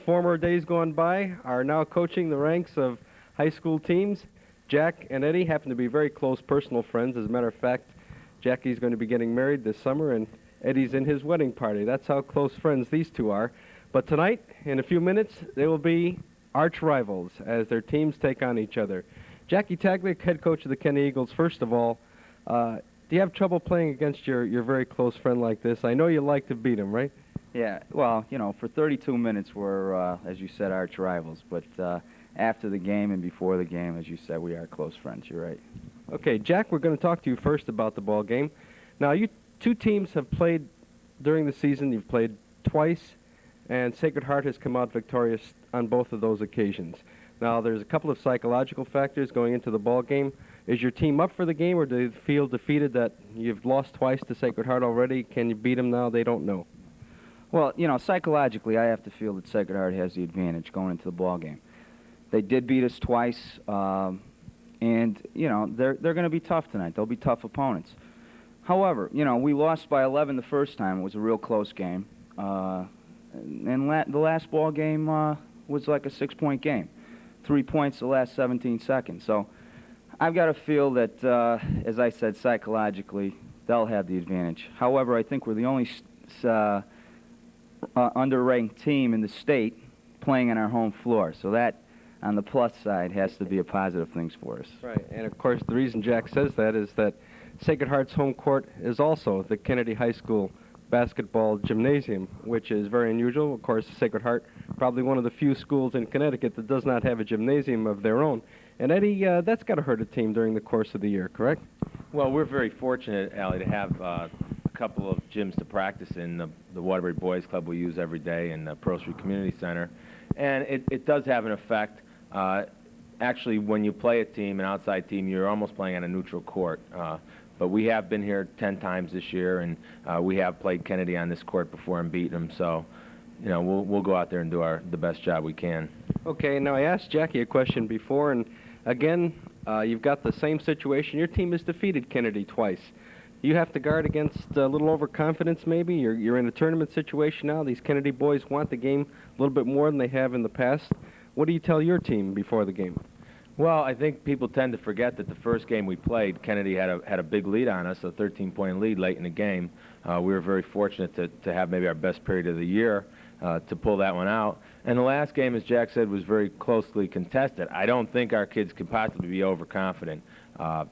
former days gone by are now coaching the ranks of high school teams. Jack and Eddie happen to be very close personal friends. As a matter of fact, Jackie's going to be getting married this summer, and Eddie's in his wedding party. That's how close friends these two are. But tonight, in a few minutes, they will be arch rivals as their teams take on each other. Jackie Taglick, head coach of the Kennedy Eagles, first of all, do you have trouble playing against your very close friend like this? I know you like to beat him, right? Yeah, well, you know, for 32 minutes we're, as you said, arch rivals. But after the game and before the game, as you said, we are close friends. You're right. Okay, Jack, we're going to talk to you first about the ball game. Now, you two teams have played during the season. You've played twice, and Sacred Heart has come out victorious on both of those occasions. Now, there's a couple of psychological factors going into the ball game. Is your team up for the game, or do you feel defeated that you've lost twice to Sacred Heart already? Can you beat them now? They don't know. Well, you know, psychologically, I have to feel that Sacred Heart has the advantage going into the ball game. They did beat us twice, and you know they're going to be tough tonight. They'll be tough opponents. However, you know, we lost by 11 the first time. It was a real close game, and the last ball game was like a 6-point game. 3 points the last 17 seconds. So I've got to feel that, as I said, psychologically, they'll have the advantage. However, I think we're the only underranked team in the state playing on our home floor. So that, on the plus side, has to be a positive thing for us. Right, and of course, the reason Jack says that is that Sacred Heart's home court is also the Kennedy High School basketball gymnasium, which is very unusual. Of course, Sacred Heart, probably one of the few schools in Connecticut that does not have a gymnasium of their own. And Eddie, that's got to hurt a team during the course of the year, correct? Well, we're very fortunate, Allie, to have a couple of gyms to practice in. The Waterbury Boys Club we use every day, and the Pearl Street Community Center. And it does have an effect. Actually, when you play a team, an outside team, you're almost playing on a neutral court. But we have been here 10 times this year, and we have played Kennedy on this court before and beaten them. So, you know, we'll go out there and do the best job we can. Okay, now I asked Jackie a question before, and again, you've got the same situation. Your team has defeated Kennedy twice. You have to guard against a little overconfidence, maybe. You're in a tournament situation now. These Kennedy boys want the game a little bit more than they have in the past. What do you tell your team before the game? Well, I think people tend to forget that the first game we played, Kennedy had a big lead on us, a 13-point lead late in the game. We were very fortunate to have maybe our best period of the year to pull that one out. And the last game, as Jack said, was very closely contested. I don't think our kids could possibly be overconfident.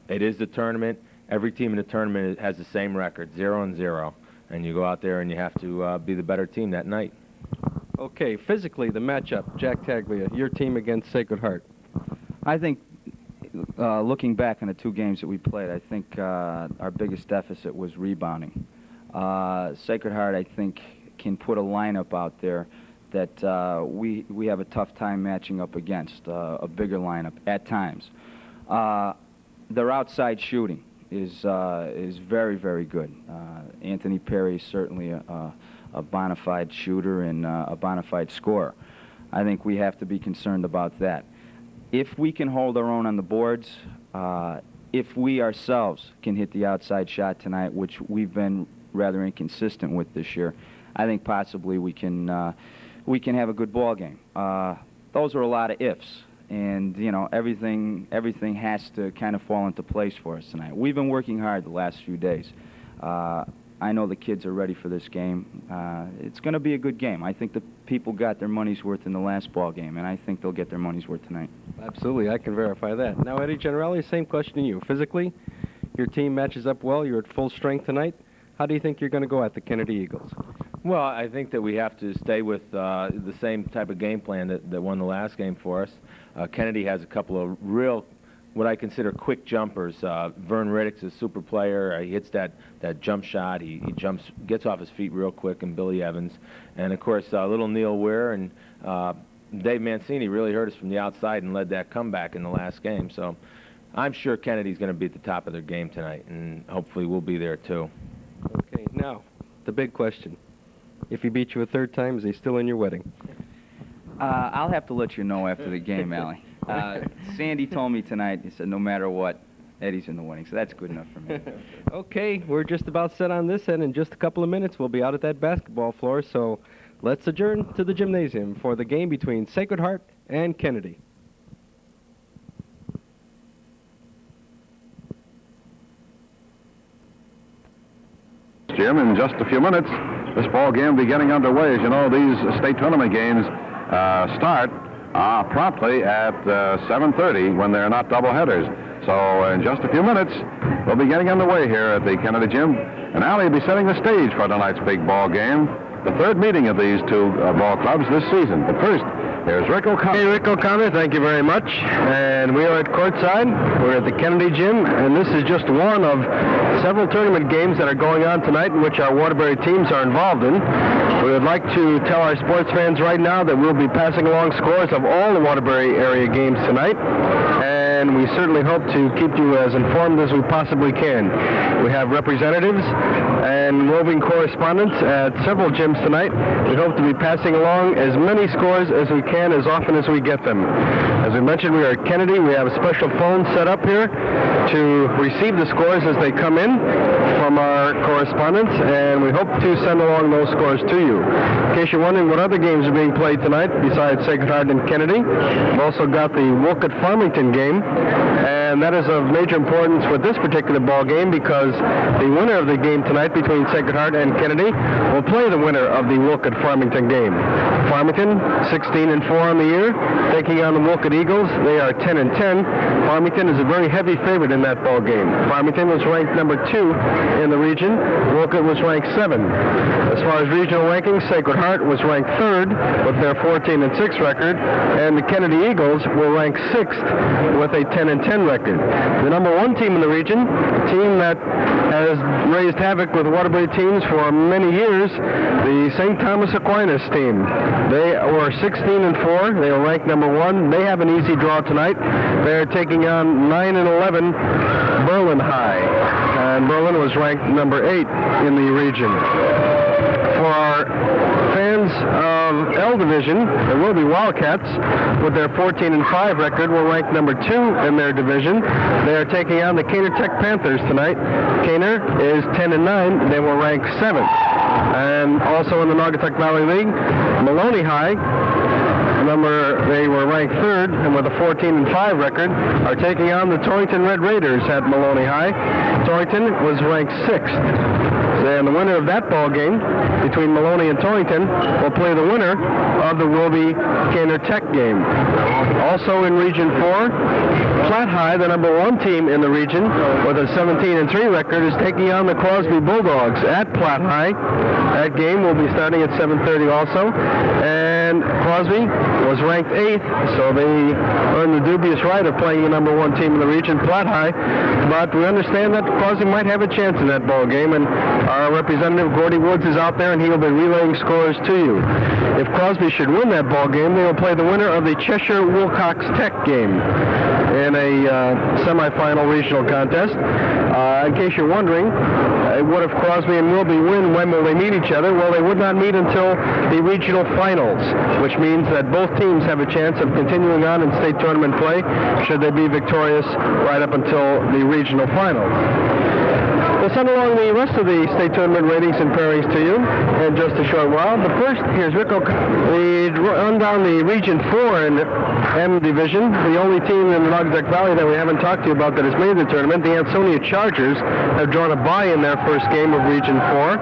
It is the tournament. Every team in the tournament has the same record, 0-0. And you go out there and you have to be the better team that night. Okay, physically, the matchup, Jack Taglia, your team against Sacred Heart. I think, looking back on the two games that we played, I think our biggest deficit was rebounding. Sacred Heart, I think, can put a lineup out there that we have a tough time matching up against, a bigger lineup at times. Their outside shooting is very, very good. Anthony Perry is certainly a bona fide shooter and a bona fide scorer. I think we have to be concerned about that. If we can hold our own on the boards, if we ourselves can hit the outside shot tonight, which we've been rather inconsistent with this year, I think possibly we can have a good ball game. Those are a lot of ifs, and you know everything has to kind of fall into place for us tonight. We've been working hard the last few days. I know the kids are ready for this game. It's going to be a good game. I think the people got their money's worth in the last ball game, and I think they'll get their money's worth tonight. Absolutely, I can verify that. Now, Eddie Generali, same question to you. Physically, your team matches up well. You're at full strength tonight. How do you think you're going to go at the Kennedy Eagles? Well, I think that we have to stay with the same type of game plan that won the last game for us. Kennedy has a couple of real, what I consider quick jumpers. Vern Riddick's a super player. He hits that jump shot. He gets off his feet real quick, and Billy Evans. And, of course, little Neil Weir and Dave Mancini really hurt us from the outside and led that comeback in the last game. So I'm sure Kennedy's going to be at the top of their game tonight, and hopefully we'll be there too. Okay, now, the big question. If he beats you a third time, is he still in your wedding? I'll have to let you know after the game, Allie. Sandy told me tonight, he said, no matter what, Eddie's in the wedding, so that's good enough for me. Okay, we're just about set on this end. In just a couple of minutes, we'll be out at that basketball floor, so let's adjourn to the gymnasium for the game between Sacred Heart and Kennedy. Jim, in just a few minutes, this ball game will be getting underway. As you know, these state tournament games start promptly at 7:30 when they're not doubleheaders. So in just a few minutes, we'll be getting underway here at the Kennedy Gym. And Allie will be setting the stage for tonight's big ball game, the third meeting of these two ball clubs this season. But first, here's Rick O'Connor. Hey, Rick O'Connor, thank you very much. And we are at courtside. We're at the Kennedy Gym, and this is just one of several tournament games that are going on tonight in which our Waterbury teams are involved in. We would like to tell our sports fans right now that we'll be passing along scores of all the Waterbury area games tonight, and we certainly hope to keep you as informed as we possibly can. We have representatives and roving correspondents at several gyms tonight. We hope to be passing along as many scores as we can as often as we get them. As we mentioned, we are at Kennedy. We have a special phone set up here to receive the scores as they come in from our correspondents, and we hope to send along those scores to you. In case you're wondering what other games are being played tonight besides Sacred Heart and Kennedy, we've also got the Wolcott-Farmington game, and that is of major importance with this particular ball game because the winner of the game tonight between Sacred Heart and Kennedy will play the winner of the Wolcott-Farmington game. Farmington, 16-4 on the year, taking on the Wolcott Eagles. They are 10-10. Farmington is a very heavy favorite in that ball game. Farmington was ranked number 2 in the region. Wolcott was ranked 7. As far as regional rankings, Sacred Heart was ranked 3rd with their 14-6 record, and the Kennedy Eagles were ranked 6th with a 10-10 record. The number 1 team in the region, a team that has raised havoc with Waterbury teams for many years, the St. Thomas Aquinas team. They were 16-4. They were ranked number 1. They have an easy draw tonight. They're taking on 9-11 Berlin High, and Berlin was ranked number 8 in the region. For our fans of L Division, there will be Wildcats with their 14-5 record. Will rank number 2 in their division. They are taking on the Caner Tech Panthers tonight. Caner is 10-9. They will rank 7th. And also in the Naugatuck Valley League, Maloney High, they were ranked 3rd, and with a 14-5 record, are taking on the Torrington Red Raiders at Maloney High. Torrington was ranked 6th. And the winner of that ball game between Maloney and Torrington will play the winner of the Wilby Caner Tech game. Also in Region 4, Platte High, the number 1 team in the region with a 17-3 record, is taking on the Crosby Bulldogs at Platte High. That game will be starting at 7:30 also. And Crosby was ranked 8th, so they earned the dubious right of playing the number 1 team in the region, Platte High. But we understand that Crosby might have a chance in that ball game, and our representative Gordy Woods is out there, and he will be relaying scores to you. If Crosby should win that ball game, they will play the winner of the Cheshire Wilcox Tech game in a semifinal regional contest. In case you're wondering, what if Crosby and Wilby win? When will they meet each other? Well, they would not meet until the regional finals, which means that both teams have a chance of continuing on in state tournament play should they be victorious right up until the regional finals. We'll send along the rest of the state tournament ratings and pairings to you in just a short while. But first, here's Rick O'Connor. We run down the Region 4 in M Division, the only team in the Naugatuck Valley that we haven't talked to you about that has made the tournament. The Ansonia Chargers have drawn a bye in their first game of Region 4.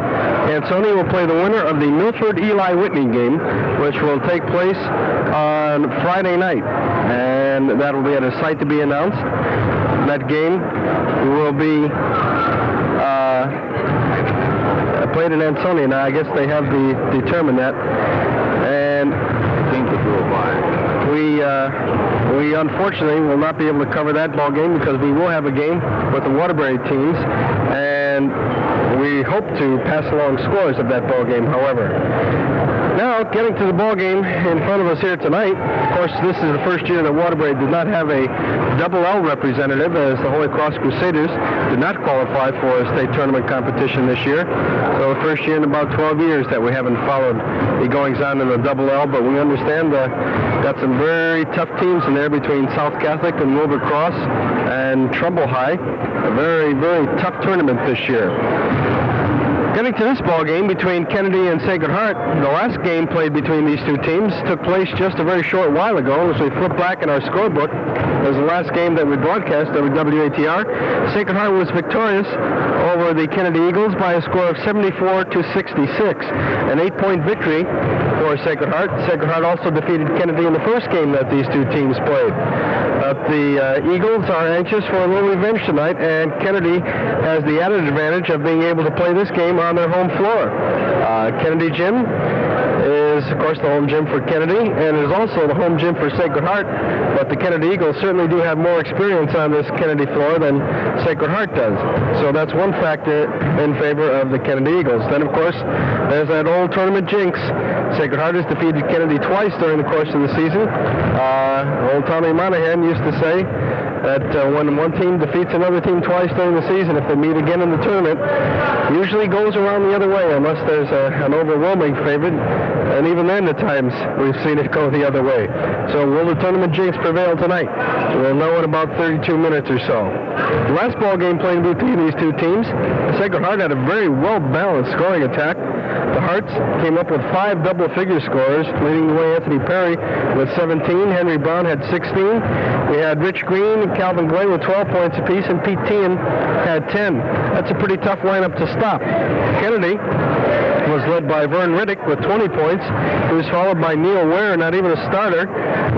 Ansonia will play the winner of the Milford-Eli Whitney game, which will take place on Friday night. And that will be at a site to be announced. That game will be played in Ansonia. Now, I guess they have determined that. And we unfortunately will not be able to cover that ball game because we will have a game with the Waterbury teams, and we hope to pass along scores of that ball game, however. Now, getting to the ball game in front of us here tonight. Of course, this is the first year that Waterbury did not have a double L representative, as the Holy Cross Crusaders did not qualify for a state tournament competition this year. So the first year in about 12 years that we haven't followed the goings-on in the double L, but we understand got some very tough teams in there between South Catholic and Wilbur Cross and Trumbull High. A very, very tough tournament this year. Getting to this ball game between Kennedy and Sacred Heart, the last game played between these two teams took place just a very short while ago. As we flip back in our scorebook, it was the last game that we broadcast over WATR. Sacred Heart was victorious over the Kennedy Eagles by a score of 74-66, an 8-point victory for Sacred Heart. Sacred Heart also defeated Kennedy in the first game that these two teams played. The Eagles are anxious for a little revenge tonight, and Kennedy has the added advantage of being able to play this game on their home floor. Kennedy Gym is, of course, the home gym for Kennedy, and is also the home gym for Sacred Heart, but the Kennedy Eagles certainly do have more experience on this Kennedy floor than Sacred Heart does. So that's one factor in favor of the Kennedy Eagles. Then, of course, there's that old tournament jinx. Sacred Heart has defeated Kennedy twice during the course of the season. Old Tommy Monahan used to say that when one team defeats another team twice during the season, if they meet again in the tournament, usually goes around the other way unless there's an overwhelming favorite, and even then at times we've seen it go the other way. So will the tournament jinx prevail tonight? We'll know in about 32 minutes or so. The last ball game played between these two teams, Sacred Heart had a very well-balanced scoring attack. The Hearts came up with 5 double-figure scorers, leading the way Anthony Perry with 17. Henry Brown had 16. We had Rich Green and Calvin Gray with 12 points apiece, and Pete Teehan had 10. That's a pretty tough lineup to stop. Kennedy was led by Vern Riddick with 20 points. He was followed by Neil Ware, not even a starter,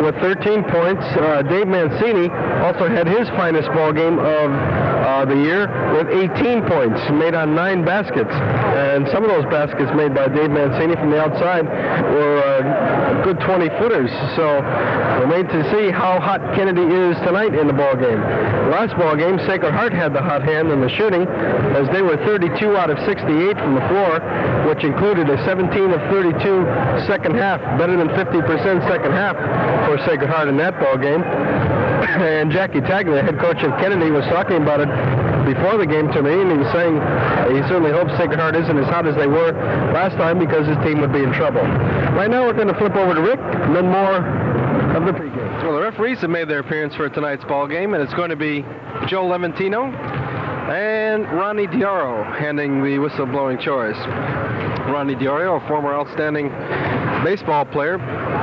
with 13 points. Dave Mancini also had his finest ball game of the year with 18 points, made on 9 baskets. And some of those baskets made by Dave Mancini from the outside were good 20-footers. So remain to see how hot Kennedy is tonight in the ball game. Last ball game, Sacred Heart had the hot hand in the shooting, as they were 32 out of 68 from the floor, which included a 17 of 32 second half, better than 50% second half for Sacred Heart in that ball game. And Jackie Taglia, head coach of Kennedy, was talking about it before the game to me, and he was saying he certainly hopes Sacred Heart isn't as hot as they were last time, because his team would be in trouble. Right now we're going to flip over to Rick, and then more of the pregame. Well, the referees have made their appearance for tonight's ball game, and it's going to be Joe Levantino and Ronnie Dioro handing the whistle-blowing chores. Ronnie Dioro, a former outstanding baseball player,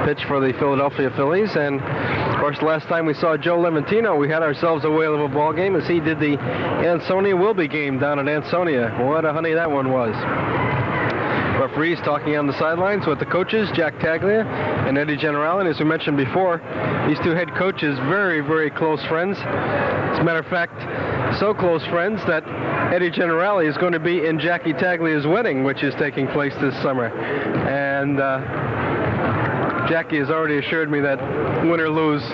pitched for the Philadelphia Phillies, and of course, last time we saw Joe Levantino, we had ourselves a whale of a ball game, as he did the Ansonia-Wilby game down at Ansonia. What a honey that one was. Referees talking on the sidelines with the coaches, Jack Taglia and Eddie Generale. And as we mentioned before, these two head coaches, very, very close friends. As a matter of fact, so close friends that Eddie Generale is going to be in Jackie Taglia's wedding, which is taking place this summer. And Jackie has already assured me that win or lose,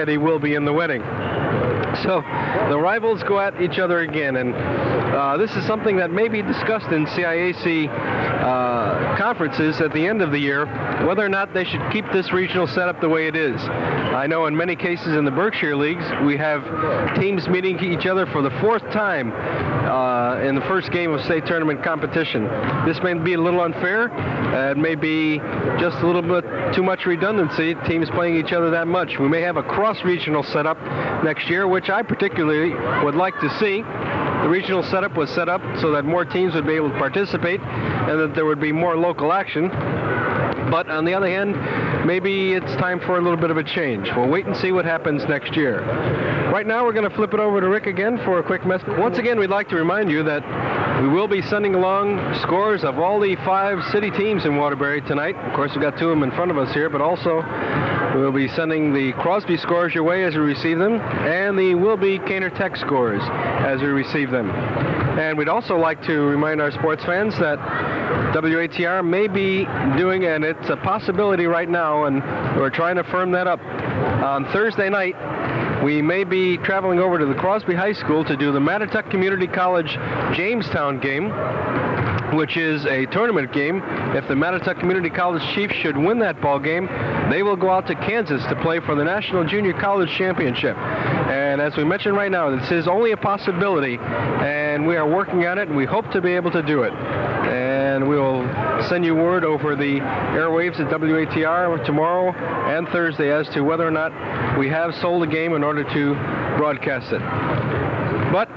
Eddie will be in the wedding. So the rivals go at each other again, and this is something that may be discussed in CIAC conferences at the end of the year, whether or not they should keep this regional setup the way it is. I know in many cases in the Berkshire Leagues, we have teams meeting each other for the 4th time in the first game of state tournament competition. This may be a little unfair. It may be just a little bit too much redundancy, teams playing each other that much. We may have a cross-regional setup next year, which I particularly would like to see. The regional setup was set up so that more teams would be able to participate and that there would be more local action. But on the other hand, maybe it's time for a little bit of a change. We'll wait and see what happens next year. Right now, we're going to flip it over to Rick again for a quick message. Once again, we'd like to remind you that we will be sending along scores of all the 5 city teams in Waterbury tonight. Of course, we've got 2 of them in front of us here, but also we'll be sending the Crosby scores your way as we receive them, and the Wilby Caner Tech scores as we receive them. And we'd also like to remind our sports fans that WATR may be doing, and it's a possibility right now, and we're trying to firm that up. On Thursday night, we may be traveling over to the Crosby High School to do the Mattituck Community College Jamestown game, which is a tournament game. If the Mattituck Community College Chiefs should win that ball game, they will go out to Kansas to play for the National Junior College Championship. And as we mentioned right now, this is only a possibility, and we are working on it, and we hope to be able to do it. And we will send you word over the airwaves at WATR tomorrow and Thursday as to whether or not we have sold a game in order to broadcast it. But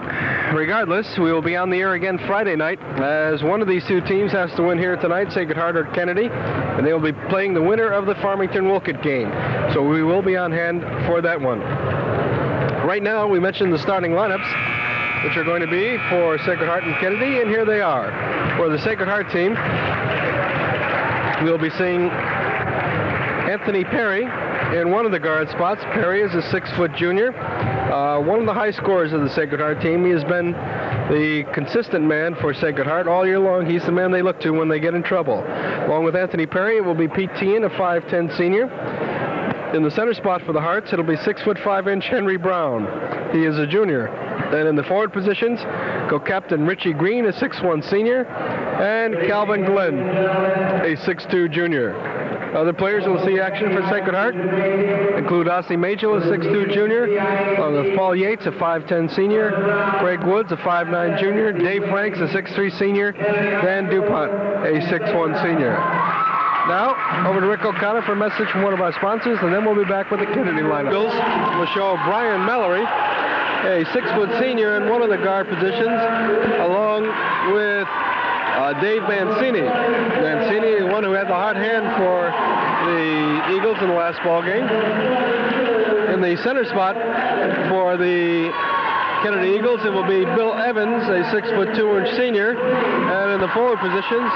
regardless, we will be on the air again Friday night, as one of these two teams has to win here tonight, Sacred Heart or Kennedy, and they will be playing the winner of the Farmington-Wolcott game. So we will be on hand for that one. Right now, we mentioned the starting lineups, which are going to be for Sacred Heart and Kennedy, and here they are. For the Sacred Heart team, we'll be seeing Anthony Perry in one of the guard spots. Perry is a 6-foot junior, one of the high scorers of the Sacred Heart team. He has been the consistent man for Sacred Heart all year long. He's the man they look to when they get in trouble. Along with Anthony Perry, it will be Pete Teehan, a 5'10 senior. In the center spot for the Hearts, it'll be 6'5" Henry Brown. He is a junior. Then in the forward positions, go Captain Richie Green, a 6'1 senior, and Calvin Glenn, a 6'2 junior. Other players who will see action for Sacred Heart include Ossie Majel, a 6'2 junior, along with Paul Yates, a 5'10 senior, Craig Woods, a 5'9 junior, Dave Franks, a 6'3 senior, Dan DuPont, a 6'1 senior. Now, over to Rick O'Connor for a message from one of our sponsors, and then we'll be back with the Kennedy lineup. We'll show Brian Mallory, a 6-foot senior in one of the guard positions, along with Dave Mancini. Mancini, the one who had the hot hand for the Eagles in the last ball game. In the center spot for the Kennedy Eagles, it will be Bill Evans, a 6'2" senior, and in the forward positions,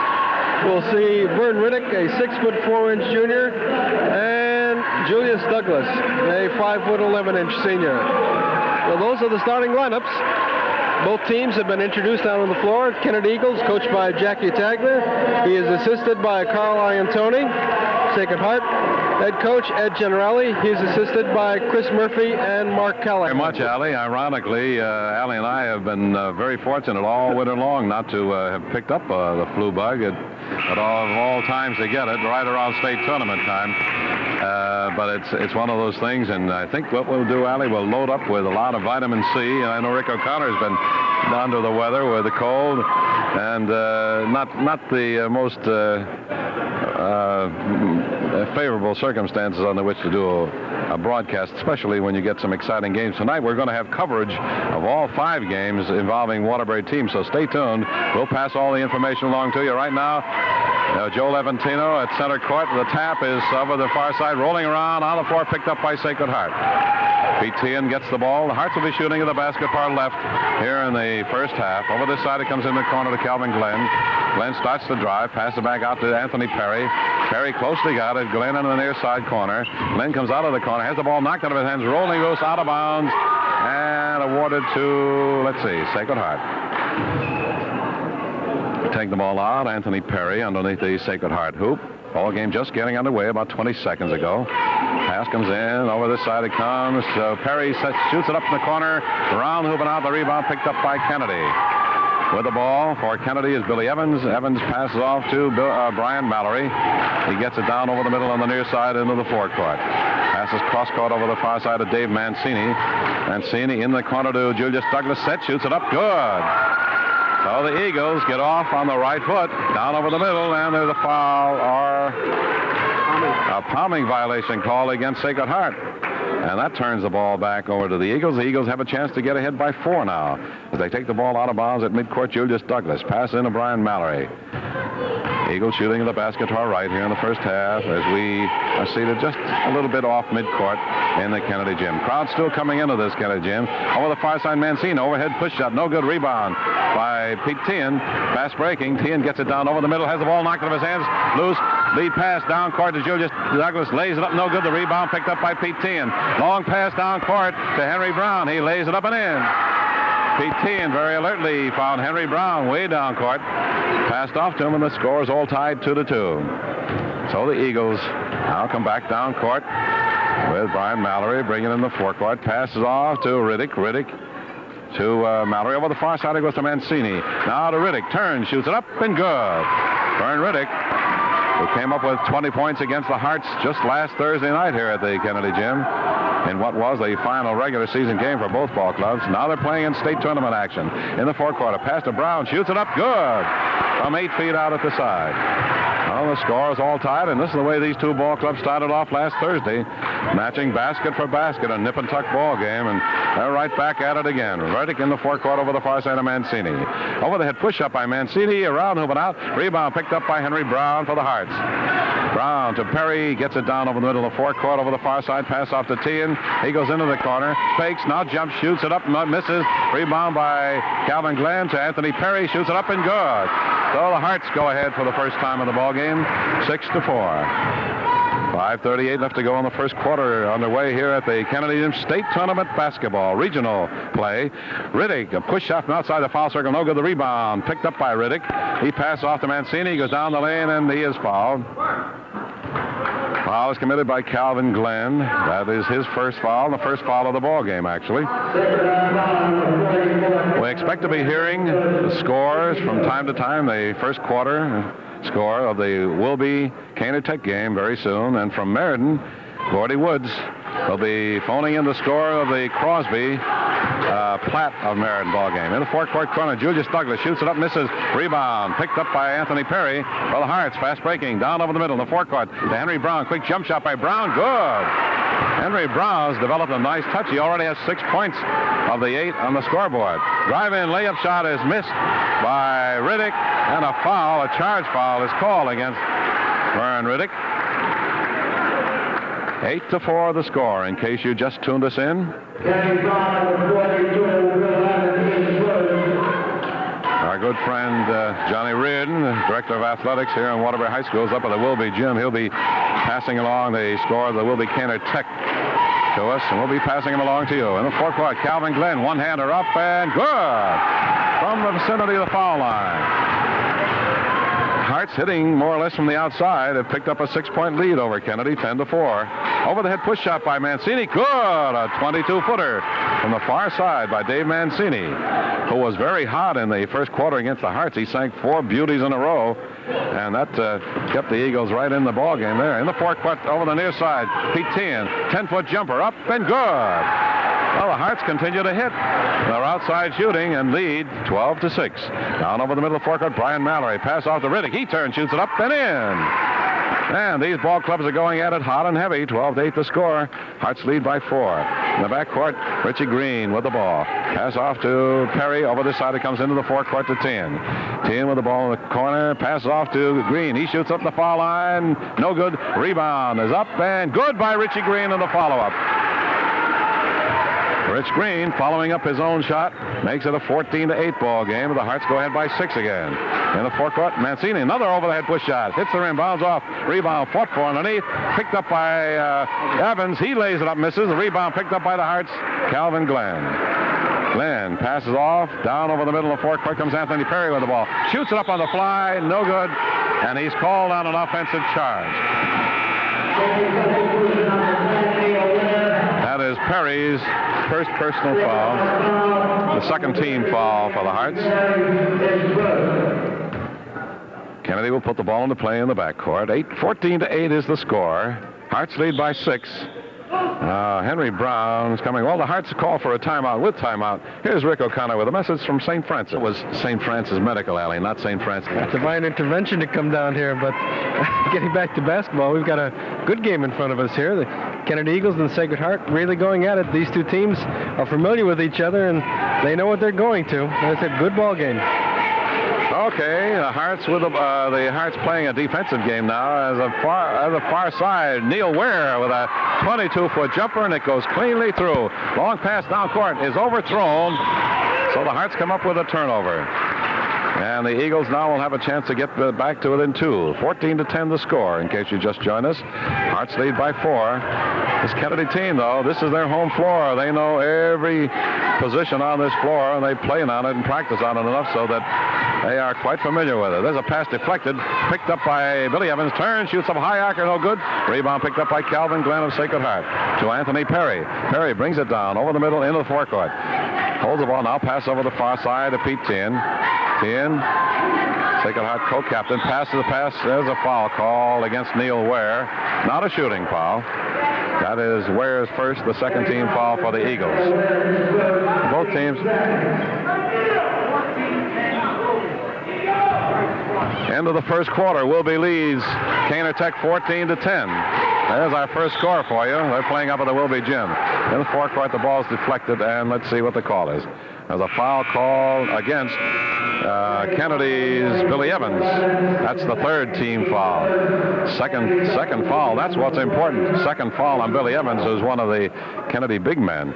we'll see Vern Riddick, a 6'4" junior, and Julius Douglas, a 5'11" senior. So those are the starting lineups. Both teams have been introduced out on the floor. Kennedy Eagles, coached by Jackie Tagler. He is assisted by Carl Iantoni. Sacred Heart head coach Ed Generali. He's assisted by Chris Murphy and Mark Callahan. Very much, Allie. Ironically, Allie and I have been very fortunate all winter long not to have picked up the flu bug at all times to get it, right around state tournament time. But it's one of those things, and I think what we'll do, Allie, we'll load up with a lot of vitamin C. And I know Rick O'Connor's been under the weather with the cold, and not the most favorable circumstances under which to do a broadcast, especially when you get some exciting games. Tonight we're going to have coverage of all 5 games involving Waterbury teams, so stay tuned. We'll pass all the information along to you. Right now, Joe Levantino at center court. The tap is over the far side, rolling around on the floor, picked up by Sacred Heart. Pete Teehan gets the ball. The Hearts will be shooting at the basket far left here in the first half. Over this side, it comes in the corner to Calvin Glenn. Glenn starts to drive, passes it back out to Anthony Perry. Perry closely got it. Glenn into the near side corner. Glenn comes out of the corner, has the ball knocked out of his hands, rolling loose, out of bounds, and awarded to, let's see, Sacred Heart. Take the ball out. Anthony Perry underneath the Sacred Heart hoop. Ball game just getting underway about 20 seconds ago. Pass comes in. Over this side it comes. Perry shoots it up in the corner. Around the hoop and out. The rebound picked up by Kennedy. With the ball for Kennedy is Billy Evans. Evans passes off to Brian Mallory. He gets it down over the middle on the near side into the forecourt. Passes cross court over the far side of Dave Mancini. Mancini in the corner to Julius Douglas. Set, shoots it up. Good. So the Eagles get off on the right foot, down over the middle, and there's a foul or a palming violation called against Sacred Heart. And that turns the ball back over to the Eagles. The Eagles have a chance to get ahead by 4 now as they take the ball out of bounds at midcourt. Julius Douglas pass in to Brian Mallory. Eagles shooting the basket to our right here in the first half as we are seated just a little bit off midcourt in the Kennedy gym. Crowd still coming into this Kennedy gym. Over the far side, Mancini, overhead push shot, no good. Rebound by Pete Teehan. Pass breaking. Teehan gets it down over the middle, has the ball knocked out of his hands. Loose. Lead pass down court to Julius Douglas. Lays it up, no good. The rebound picked up by Pete Teehan. Long pass down court to Henry Brown. He lays it up and in. Pete Teehan very alertly found Henry Brown way down court. Passed off to him, and the score is all tied 2-2. So the Eagles now come back down court with Brian Mallory bringing in the forecourt. Passes off to Riddick. Riddick to Mallory. Over the far side, it goes to Mancini. Now to Riddick. Turns, shoots it up, and good. Vern Riddick, who came up with 20 points against the Hearts just last Thursday night here at the Kennedy Gym in what was the final regular season game for both ball clubs. Now they're playing in state tournament action. In the forecourt, a pass to Brown, shoots it up, good, from 8 feet out at the side. Well, the score is all tied, and this is the way these two ball clubs started off last Thursday. matching basket for basket, a nip-and-tuck ball game, and they're right back at it again. Riddick in the forecourt over the far side of Mancini. Over the head push-up by Mancini, around, moving out. Rebound picked up by Henry Brown for the Hearts. Brown to Perry, gets it down over the middle of the forecourt, over the far side, pass off to Tien. He goes into the corner, fakes, now jumps, shoots it up, misses. Rebound by Calvin Glenn to Anthony Perry, shoots it up and good. So the Hearts go ahead for the first time in the ball game, 6-4. 5:38 left to go in the first quarter, underway here at the Kennedy State Tournament basketball regional play. Riddick, a push shot from outside the foul circle, no good. The rebound picked up by Riddick. He passed off to Mancini, he goes down the lane, and he is fouled. Foul is committed by Calvin Glenn. That is his first foul, the first foul of the ball game, actually. We expect to be hearing the scores from time to time, the first quarter score of the Wilby Caner Tech game very soon. And from Meriden, Gordy Woods will be phoning in the score of the Crosby Platt of Meriden ball game. In the forecourt corner, Julius Douglas shoots it up, misses. Rebound picked up by Anthony Perry for the Hearts. Fast breaking down over the middle in the forecourt to Henry Brown. Quick jump shot by Brown. Good. Henry Brown's developed a nice touch. He already has 6 points of the 8 on the scoreboard. Drive-in layup shot is missed by Riddick, and a foul, a charge foul, is called against Vern Riddick. 8-4 the score, in case you just tuned us in. Our good friend Johnny Reardon, Director of Athletics here in Waterbury High School, is up at the Wilby Gym. He'll be passing along the score of the Wilby Caner Tech to us, and we'll be passing him along to you. In the forecourt, Calvin Glenn, one-hander up and good from the vicinity of the foul line. Hearts hitting more or less from the outside have picked up a 6-point lead over Kennedy, 10-4. Over the head push shot by Mancini. Good, a 22-footer from the far side by Dave Mancini, who was very hot in the first quarter against the Hearts. He sank 4 beauties in a row, and that kept the Eagles right in the ball game there. In the forecourt over the near side, Pete Tien, 10-foot jumper up and good. Well, the Hearts continue to hit. They're outside shooting and lead 12-6. Down over the middle of the forecourt, Brian Mallory. Pass off to Riddick. He turns, shoots it up and in. And these ball clubs are going at it hot and heavy. 12-8 the score. Hearts lead by 4. In the backcourt, Richie Green with the ball. Pass off to Perry. Over this side, it comes into the forecourt to Tien. Tien with the ball in the corner. Pass off to Green. He shoots up the foul line. No good. Rebound is up and good by Richie Green in the follow-up. Rich Green, following up his own shot, makes it a 14-8 ball game. The Hearts go ahead by 6 again. In the forecourt, Mancini, another overhead push shot. Hits the rim, bounds off. Rebound fought for underneath. Picked up by Evans. He lays it up, misses. The rebound picked up by the Hearts, Calvin Glenn. Glenn passes off. Down over the middle of the forecourt comes Anthony Perry with the ball. Shoots it up on the fly. No good. And he's called on an offensive charge. That is Perry's first personal foul, the second team foul for the Hearts. Kennedy will put the ball into play in the backcourt. 14-8 is the score. Hearts lead by 6. Henry Brown is coming. Well, the Hearts call for a timeout with timeout. Here's Rick O'Connor with a message from St. Francis. It was St. Francis Medical Alley, not St. Francis. Divine intervention to come down here, but getting back to basketball, we've got a good game in front of us here. The Kennedy Eagles and the Sacred Heart really going at it. These two teams are familiar with each other, and they know what they're going to. It's a good ball game. Okay, the Hearts with the Hearts playing a defensive game now as a far side. Neil Ware with a 22-foot jumper, and it goes cleanly through. Long pass down court is overthrown, so the Hearts come up with a turnover. And the Eagles now will have a chance to get back to within 2. 14-10 the score, in case you just joined us. Hearts lead by 4. This Kennedy team, though, this is their home floor. They know every position on this floor, and they play on it and practice on it enough so that they are quite familiar with it. There's a pass deflected, picked up by Billy Evans. Turns, shoots up high arc, no good. Rebound picked up by Calvin Glenn of Sacred Heart to Anthony Perry. Perry brings it down over the middle into the forecourt. Holds the ball now, pass over the far side to Pete Tien. Tien, Sacred Heart co-captain, passes the pass. There's a foul call against Neil Ware. Not a shooting foul. That is Ware's first, the second team foul for the Eagles. Both teams. End of the first quarter. Wilby leads Caner Tech 14-10. There's our first score for you. They're playing up at the Wilby Gym. In the forecourt, the ball's deflected, and let's see what the call is. There's a foul call against Kennedy's Billy Evans. That's the third team foul. Second foul. That's what's important. Second foul on Billy Evans, who's one of the Kennedy big men.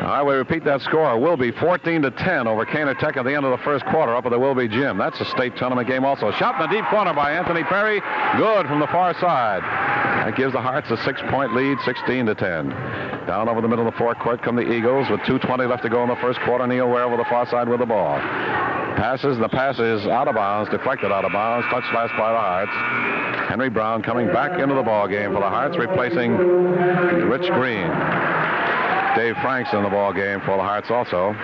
All right, we repeat that score. Will be 14-10 over Kaner Tech at the end of the first quarter up at the Wilby Gym. That's a state tournament game also. Shot in the deep corner by Anthony Perry. Good from the far side. That gives the Hearts a 6-point lead, 16-10. Down over the middle of the forecourt come the Eagles with 2:20 left to go in the first quarter. Neil Ware over the far side with the ball. The pass is out of bounds, deflected out of bounds, touched last by the Hearts. Henry Brown coming back into the ball game for the Hearts, replacing Rich Green. Dave Franks in the ball game for the Hearts also.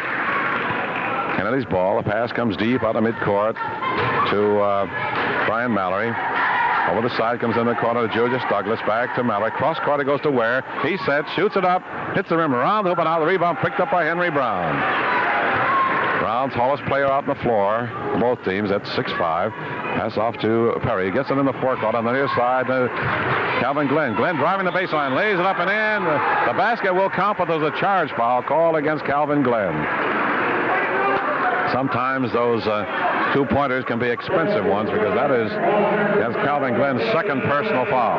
Kennedy's ball. The pass comes deep out of midcourt to Brian Mallory. Over the side comes in the corner to Julius Douglas. Back to Mallory. Cross court it goes to Ware. He sets, shoots it up, hits the rim around the hoop, and out of the rebound picked up by Henry Brown. Brown, tallest player out on the floor for both teams. That's 6'5". Pass off to Perry. Gets it in the forecourt on the near side to Calvin Glenn. Glenn driving the baseline, lays it up and in. The basket will count, but there's a charge foul called against Calvin Glenn. Sometimes those two-pointers can be expensive ones because that is against Calvin Glenn's second personal foul.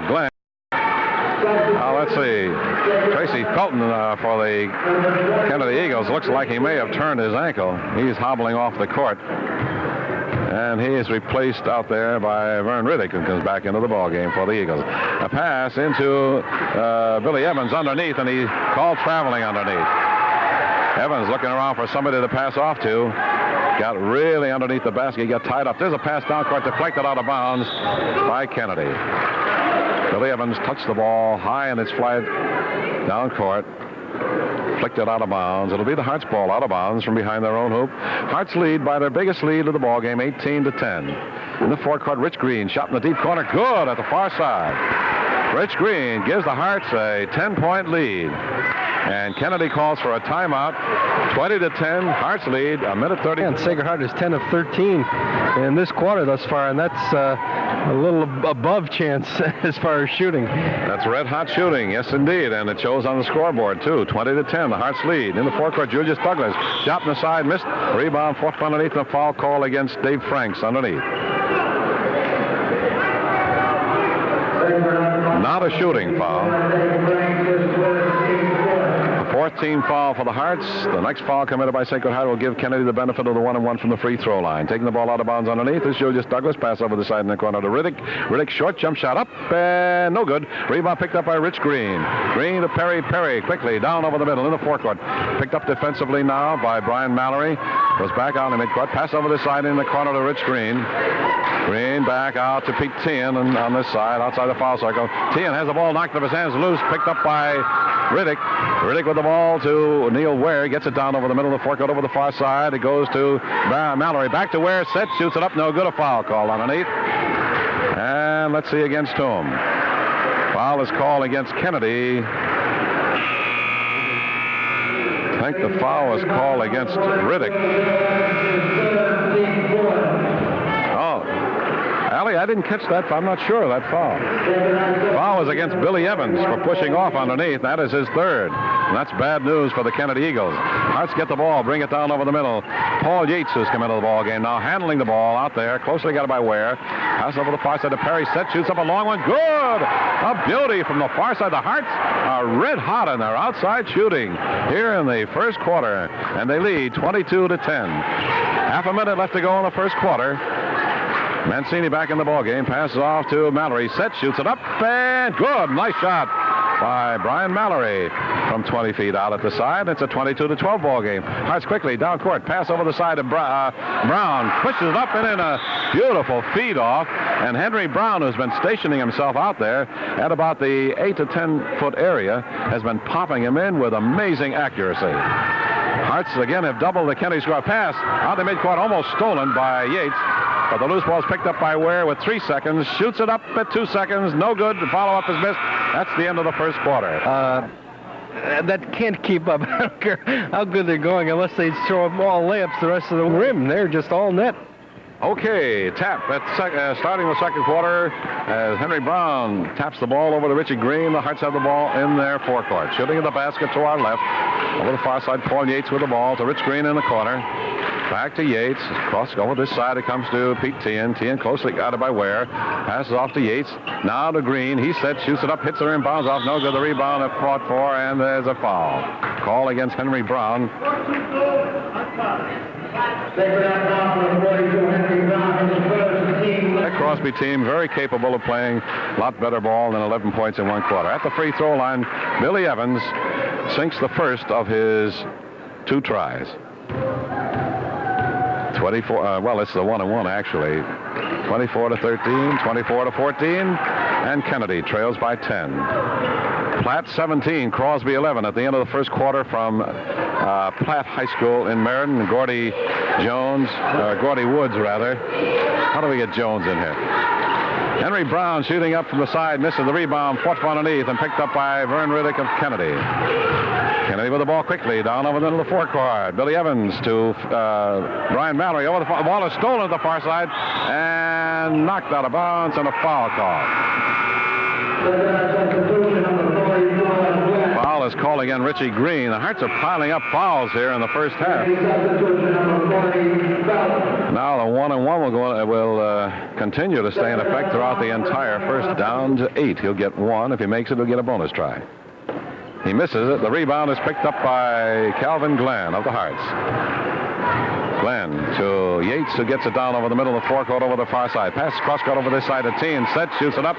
Glenn. Let's see. Tracy Felton for the Kennedy Eagles. Looks like he may have turned his ankle. He's hobbling off the court. And he is replaced out there by Vern Riddick, who comes back into the ball game for the Eagles. A pass into Billy Evans underneath, and he called traveling underneath. Evans looking around for somebody to pass off to. Got really underneath the basket. He got tied up. There's a pass down court deflected out of bounds by Kennedy. Billy Evans touched the ball high in its flight down court. Flicked it out of bounds. It'll be the Hearts ball out of bounds from behind their own hoop. Hearts lead by their biggest lead of the ball game, 18-10. In the forecourt, Rich Green shot in the deep corner. Good at the far side. Rich Green gives the Hearts a 10-point lead. And Kennedy calls for a timeout. 20-10. Hearts lead. 1:30. And Sacred Heart is 10 of 13 in this quarter thus far, and that's a little above chance as far as shooting. That's red-hot shooting, yes, indeed, and it shows on the scoreboard, too. 20-10, the Hearts lead. In the forecourt, Julius Douglas. Shot in the side, missed. Rebound, forced underneath, and a foul call against Dave Franks underneath. Not a shooting foul. Fourth team foul for the Hearts. The next foul committed by Sacred Heart will give Kennedy the benefit of the 1-and-1 from the free throw line. Taking the ball out of bounds underneath is Julius Douglas. Pass over the side in the corner to Riddick. Riddick short jump shot up and no good. Rebound picked up by Rich Green. Green to Perry. Perry quickly down over the middle in the forecourt. Picked up defensively now by Brian Mallory. Goes back out in the midcourt. Pass over the side in the corner to Rich Green. Green back out to Pete Tien on this side outside the foul circle. Tien has the ball knocked out of his hands loose. Picked up by Riddick. Riddick with the ball to Neil Ware. Gets it down over the middle of the forecourt over the far side. It goes to Mallory. Back to Ware. Sets. Shoots it up. No good. A foul call underneath. And let's see against whom. Foul is called against Kennedy. I think the foul is called against Riddick. Allie, I didn't catch that. I'm not sure of that foul. Foul was against Billy Evans for pushing off underneath. That is his third. And that's bad news for the Kennedy Eagles. Hearts get the ball, bring it down over the middle. Paul Yates, who's come into the ball game now, handling the ball out there. Closely got it by Ware. Pass over the far side to Perry. Set, shoots up a long one. Good! A beauty from the far side. The Hearts are red hot in their outside shooting here in the first quarter. And they lead 22-10. Half a minute left to go in the first quarter. Mancini back in the ball game. Passes off to Mallory. Set, shoots it up, and good. Nice shot by Brian Mallory from 20 feet out at the side. It's a 22-12 ball game. Hearts quickly down court. Pass over the side to Brown. Pushes it up and in a beautiful feed off. And Henry Brown, who's been stationing himself out there at about the 8 to 10 foot area, has been popping him in with amazing accuracy. Hearts again have doubled the Kennedy score. Pass out the midcourt, almost stolen by Yates. But the loose ball is picked up by Ware with 3 seconds. Shoots it up at 2 seconds. No good. The follow-up is missed. That's the end of the first quarter. That can't keep up. I don't care how good they're going unless they throw up all layups the rest of the rim. They're just all net. Okay, tap at starting the second quarter as Henry Brown taps the ball over to Richie Green. The Hearts have the ball in their forecourt. Shooting at the basket to our left. Over the far side, Paul Yates with the ball to Rich Green in the corner. Back to Yates. Cross over this side. It comes to Pete Tien. Tien closely guarded by Ware. Passes off to Yates. Now to Green. He sets, shoots it up, hits it in, bounds off. No good. The rebound is fought for, and there's a foul. Call against Henry Brown. That Crosby team, very capable of playing a lot better ball than 11 points in one quarter. At the free throw line, Billy Evans sinks the first of his 2 tries. 24, well, it's the 1-and-1 actually. 24-13, 24-14, and Kennedy trails by 10. Platt 17, Crosby 11 at the end of the first quarter from Platt High School in Meriden. Gordy Woods, rather. How do we get Jones in here? Henry Brown shooting up from the side, misses the rebound, fought from underneath, and picked up by Vern Riddick of Kennedy. Kennedy with the ball quickly down over the middle of the forecourt. Billy Evans to Brian Mallory. Over the ball is stolen at the far side and knocked out of bounds, and a foul call. Foul is called again, Richie Green. The Hearts are piling up fouls here in the first half. Now the 1-and-1 will continue to stay in effect throughout the entire first, down to 8. He'll get 1. If he makes it, he'll get a bonus try. He misses it. The rebound is picked up by Calvin Glenn of the Hearts. Glenn to Yates, who gets it down over the middle of the forecourt over the far side. Pass cross-court over this side to Tien. Set, shoots it up.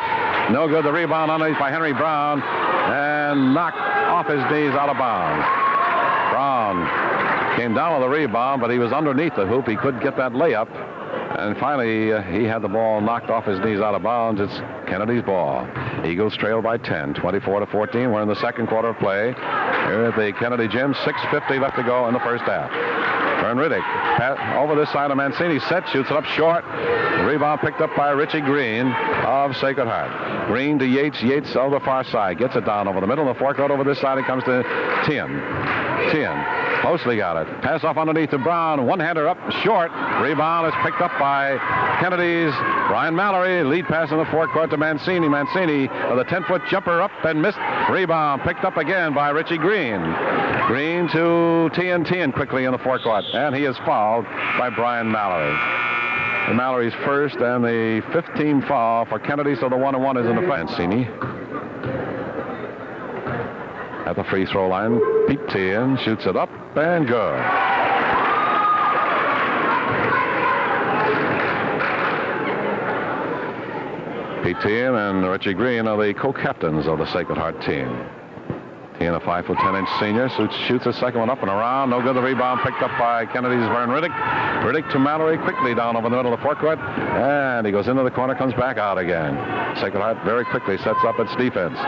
No good. The rebound underneath by Henry Brown. And knocked off his knees out of bounds. Brown came down with the rebound, but he was underneath the hoop. He couldn't get that layup. And finally, he had the ball knocked off his knees out of bounds. It's Kennedy's ball. Eagles trail by 10, 24-14. We're in the second quarter of play here at the Kennedy Gym. 6:50 left to go in the first half. Vern Riddick over this side of Mancini. Set, shoots it up short. The rebound picked up by Richie Green of Sacred Heart. Green to Yates. Yates over the far side. Gets it down over the middle of the forecourt. Over this side it comes to Tien. Closely got it. Pass off underneath to Brown. One-hander up short. Rebound is picked up by Kennedy's Brian Mallory. Lead pass in the forecourt to Mancini. Mancini with a 10-foot jumper up and missed. Rebound picked up again by Richie Green. Green to Tien quickly in the forecourt. And he is fouled by Brian Mallory. Mallory's first and the 15th foul for Kennedy, so the 1-and-1 is in the Mancini. At the free throw line, Pete Tien shoots it up and good. Pete Tien and Richie Green are the co-captains of the Sacred Heart team. Tien, a 5'10" senior, shoots a second one up and around. No good. The rebound picked up by Kennedy's Vern Riddick. Riddick to Mallory quickly down over the middle of the forecourt. And he goes into the corner, comes back out again. Sacred Heart very quickly sets up its defense.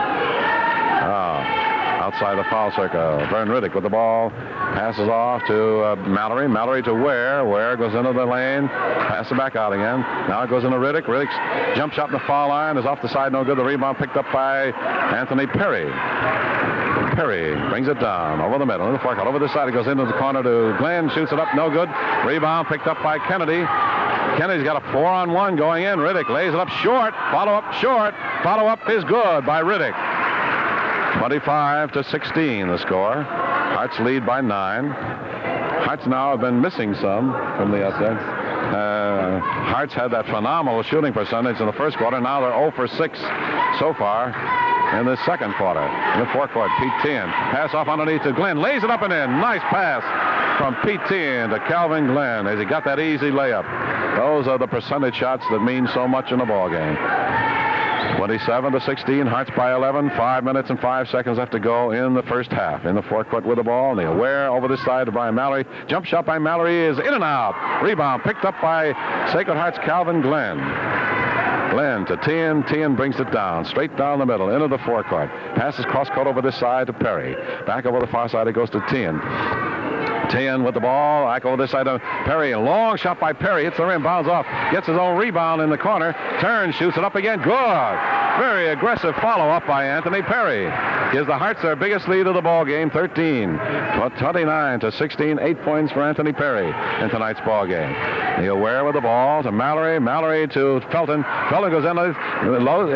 Outside the foul circle, Vern Riddick with the ball, passes off to Mallory. Mallory to Ware. Ware goes into the lane, passes it back out again. Now it goes into Riddick. Riddick's jump shot in the foul line is off the side, no good. The rebound picked up by Anthony Perry. Perry brings it down over the middle in the forecourt. Over this side, it goes into the corner to Glenn, shoots it up, no good. Rebound picked up by Kennedy. Kennedy's got a 4-on-1 going in. Riddick lays it up short. Follow up short. Follow up is good by Riddick. 25-16 the score. Hearts lead by 9. Hearts now have been missing some from the offense. Hearts had that phenomenal shooting percentage in the first quarter. Now they're 0 for 6 so far in the second quarter. In the forecourt, Pete Tien. Pass off underneath to Glenn. Lays it up and in. Nice pass from Pete Tien to Calvin Glenn as he got that easy layup. Those are the percentage shots that mean so much in a ball game. 27-16, Hearts by 11. 5 minutes and 5 seconds left to go in the first half. In the forecourt with the ball, Neil Ware over this side to Brian Mallory. Jump shot by Mallory is in and out. Rebound picked up by Sacred Heart's Calvin Glenn. Glenn to Tien. Tien brings it down, straight down the middle, into the forecourt. Passes cross-court over this side to Perry. Back over the far side, it goes to Tien. Tian with the ball. Back over this side of Perry. A long shot by Perry. Hits the rim, bounds off. Gets his own rebound in the corner. Turns, shoots it up again. Good. Very aggressive follow-up by Anthony Perry. Gives the Hearts their biggest lead of the ball game, 29-16. 8 points for Anthony Perry in tonight's ball game. Neil Ware with the ball to Mallory. Mallory to Felton. Felton goes in.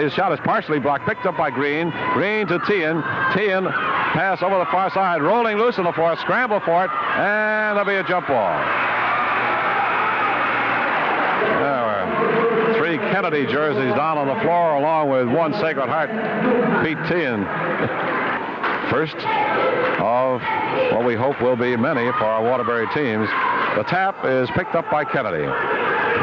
His shot is partially blocked. Picked up by Green. Green to Tian. Tian pass over the far side. Rolling loose on the floor. Scramble for it. And there'll be a jump ball. There were 3 Kennedy jerseys down on the floor along with 1 Sacred Heart. Pete Tian. First of what we hope will be many for our Waterbury teams. The tap is picked up by Kennedy.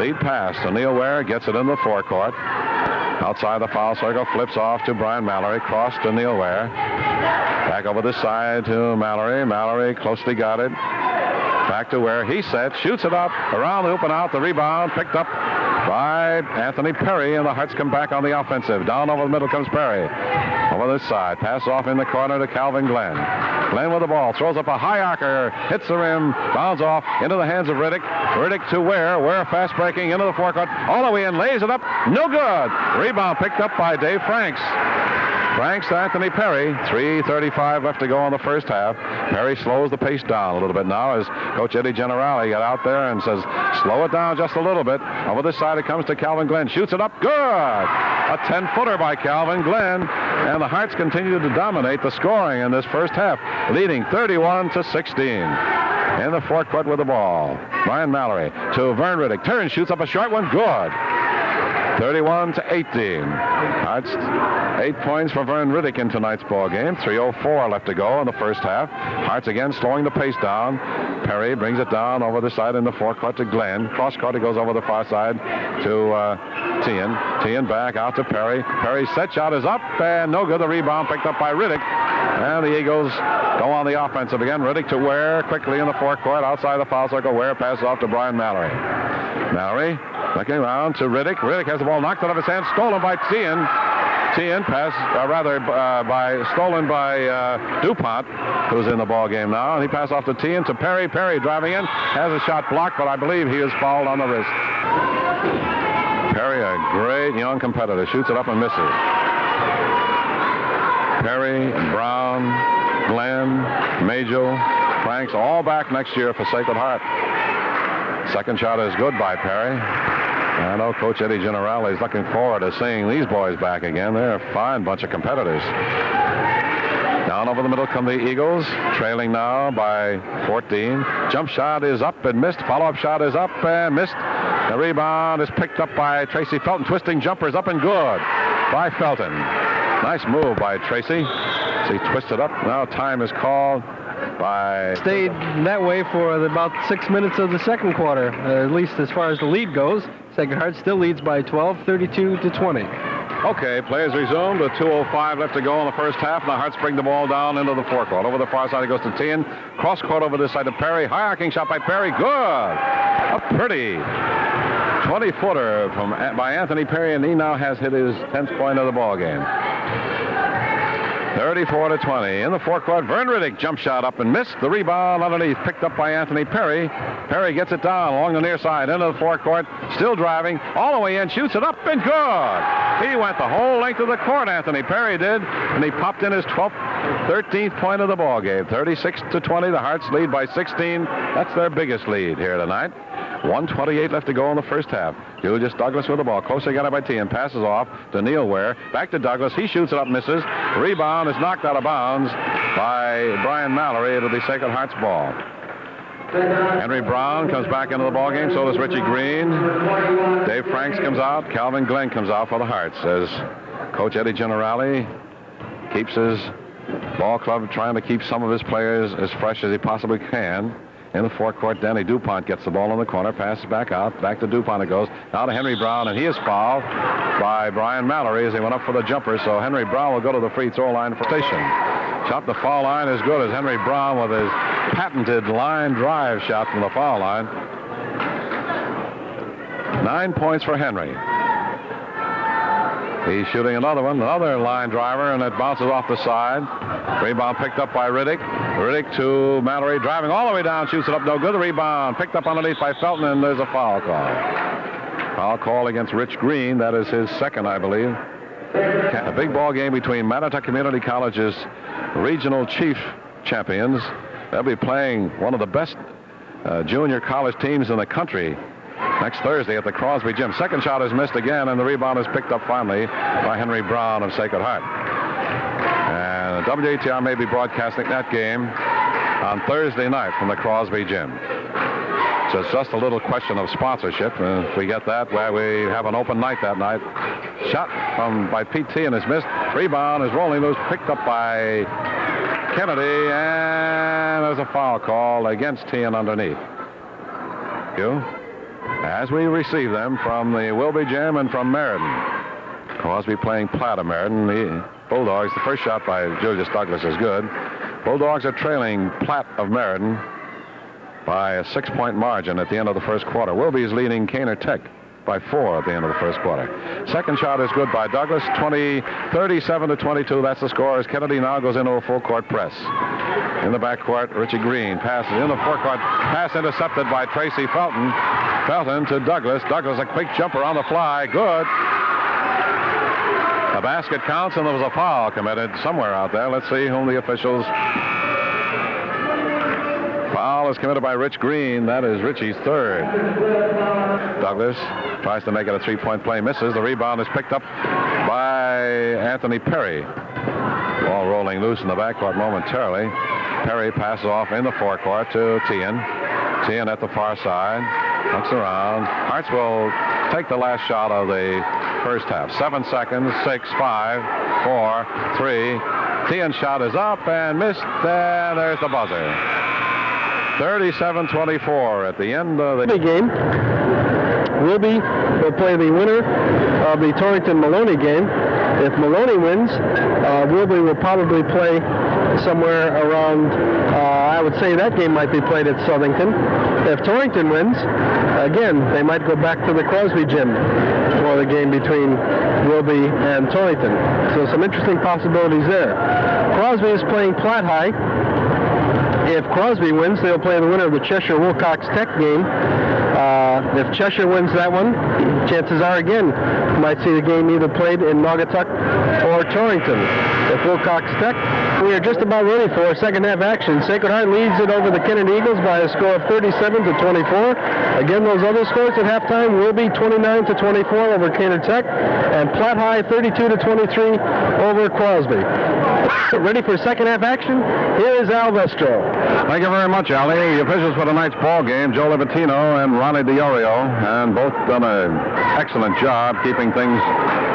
Lead pass to Neil Ware. Gets it in the forecourt. Outside the foul circle. Flips off to Brian Mallory. Cross to Neil Ware. Back over this side to Mallory. Mallory closely guarded. Back to Ware. He sets. Shoots it up. Around the hoop and out. The rebound picked up by Anthony Perry. And the Hearts come back on the offensive. Down over the middle comes Perry. Over this side. Pass off in the corner to Calvin Glenn. Glenn with the ball. Throws up a high arcer. Hits the rim. Bounds off into the hands of Riddick. Riddick to Ware. Ware fast breaking into the forecourt. All the way in. Lays it up. No good. Rebound picked up by Dave Franks. Franks to Anthony Perry. 3:35 left to go in the first half. Perry slows the pace down a little bit now as Coach Eddie Generali got out there and says, slow it down just a little bit. Over this side it comes to Calvin Glenn. Shoots it up. Good. A 10-footer by Calvin Glenn. And the Hearts continue to dominate the scoring in this first half, leading 31-16. In the forecourt with the ball. Brian Mallory to Vern Riddick. Turns, shoots up a short one. Good. 31-18. Hearts 8 points for Vern Riddick in tonight's ball game. 3:04 left to go in the first half. Hearts again slowing the pace down. Perry brings it down over the side in the forecourt to Glenn. Cross court, it goes over the far side to Tian. Tian back out to Perry. Perry's set shot is up and no good. The rebound picked up by Riddick. And the Eagles go on the offensive again. Riddick to Ware quickly in the forecourt outside the foul circle. Ware passes off to Brian Mallory. Mallory looking around to Riddick. Riddick has the ball knocked out of his hand, stolen by Tian. Tian stolen by DuPont, who's in the ball game now. And he passes off to Tian to Perry. Perry driving in, has a shot blocked, but I believe he is fouled on the wrist. Perry, a great young competitor, shoots it up and misses. Perry, Brown, Glenn, Majel, Franks, all back next year for Sacred Heart. Second shot is good by Perry. I know Coach Eddie Generali is looking forward to seeing these boys back again. They're a fine bunch of competitors. Down over the middle come the Eagles, trailing now by 14. Jump shot is up and missed. Follow-up shot is up and missed. The rebound is picked up by Tracy Felton. Twisting jumper is up and good by Felton. Nice move by Tracy. So he twisted up. Now time is called by... Stayed that way for about 6 minutes of the second quarter, at least as far as the lead goes. Sacred Heart still leads by 12, 32-20. Okay, players resumed with 2:05 left to go in the first half. And the Hearts bring the ball down into the forecourt. Over the far side it goes to Tian. Cross court over this side to Perry. High arcing shot by Perry. Good. A pretty 20-footer by Anthony Perry, and he now has hit his 10th point of the ball game. 34-20. In the forecourt, Vern Riddick jump shot up and missed. The rebound underneath picked up by Anthony Perry. Perry gets it down along the near side into the forecourt. Still driving. All the way in. Shoots it up and good. He went the whole length of the court, Anthony Perry did. And he popped in his 13th point of the ball game. 36-20. The Hearts lead by 16. That's their biggest lead here tonight. 1:28 left to go in the first half. Julius Douglas with the ball. Closely got it by Tian. Passes off to Neil Ware. Back to Douglas. He shoots it up, misses. Rebound is knocked out of bounds by Brian Mallory. It'll be Sacred Heart's ball. Henry Brown comes back into the ball game. So does Richie Green. Dave Franks comes out. Calvin Glenn comes out for the Hearts as Coach Eddie Generali keeps his ball club trying to keep some of his players as fresh as he possibly can. In the forecourt, Danny DuPont gets the ball in the corner, passes back out, back to DuPont it goes. Now to Henry Brown, and he is fouled by Brian Mallory as he went up for the jumper. So Henry Brown will go to the free throw line for station. Shot the foul line as good as Henry Brown with his patented line drive shot from the foul line. 9 points for Henry. He's shooting another one, another line driver, and it bounces off the side. Rebound picked up by Riddick. Riddick to Mallory, driving all the way down, shoots it up, no good. The rebound picked up underneath by Felton, and there's a foul call. Foul call against Rich Green. That is his second, I believe. A big ball game between Manatee Community College's regional chief champions. They'll be playing one of the best junior college teams in the country next Thursday at the Crosby Gym. Second shot is missed again, and the rebound is picked up finally by Henry Brown of Sacred Heart. And WATR may be broadcasting that game on Thursday night from the Crosby Gym. So it's just a little question of sponsorship. If we get that, well, we have an open night that night. Shot by Pete and is missed. Rebound is rolling loose, picked up by Kennedy, and there's a foul call against Tian underneath. As we receive them from the Wilby Gym and from Meriden. Crosby playing Platt of Meriden. The Bulldogs, the first shot by Julius Douglas is good. Bulldogs are trailing Platt of Meriden by a 6-point margin at the end of the first quarter. Wilby is leading Kaner Tech by 4 at the end of the first quarter. Second shot is good by Douglas, 37-22. That's the score as Kennedy now goes into a full-court press. In the backcourt, Richie Green passes in the forecourt. Pass intercepted by Tracy Felton. Felton to Douglas. Douglas, a quick jumper on the fly. Good. The basket counts, and there was a foul committed somewhere out there. Let's see whom the officials... Foul is committed by Rich Green. That is Richie's third. Douglas tries to make it a 3-point play. Misses. The rebound is picked up by Anthony Perry. Ball rolling loose in the backcourt momentarily. Perry passes off in the forecourt to Tian. Tian at the far side. Looks around. Hearts will take the last shot of the first half. 7 seconds. 6, 5, 4, 3. Tian's shot is up and missed. And there's the buzzer. 37-24 at the end of the game. Wilby will play the winner of the Torrington-Maloney game. If Maloney wins, Wilby will probably play somewhere around, I would say that game might be played at Southington. If Torrington wins, again, they might go back to the Crosby Gym for the game between Wilby and Torrington. So some interesting possibilities there. Crosby is playing Platt High. If Crosby wins, they'll play the winner of the Cheshire-Wilcox Tech game. If Cheshire wins that one, chances are, again, you might see the game either played in Naugatuck or Torrington. If Wilcox Tech, we are just about ready for second half action. Sacred Heart leads it over the Kennedy Eagles by a score of 37-24. Again, those other scores at halftime will be 29-24 over Kaner Tech, and Platt High 32-23 over Crosby. Ready for second half action? Here is Al Vestro. Thank you very much, Ali. The officials for tonight's ball game, Joe Livatino and Ronnie DiOrio, and both done an excellent job keeping things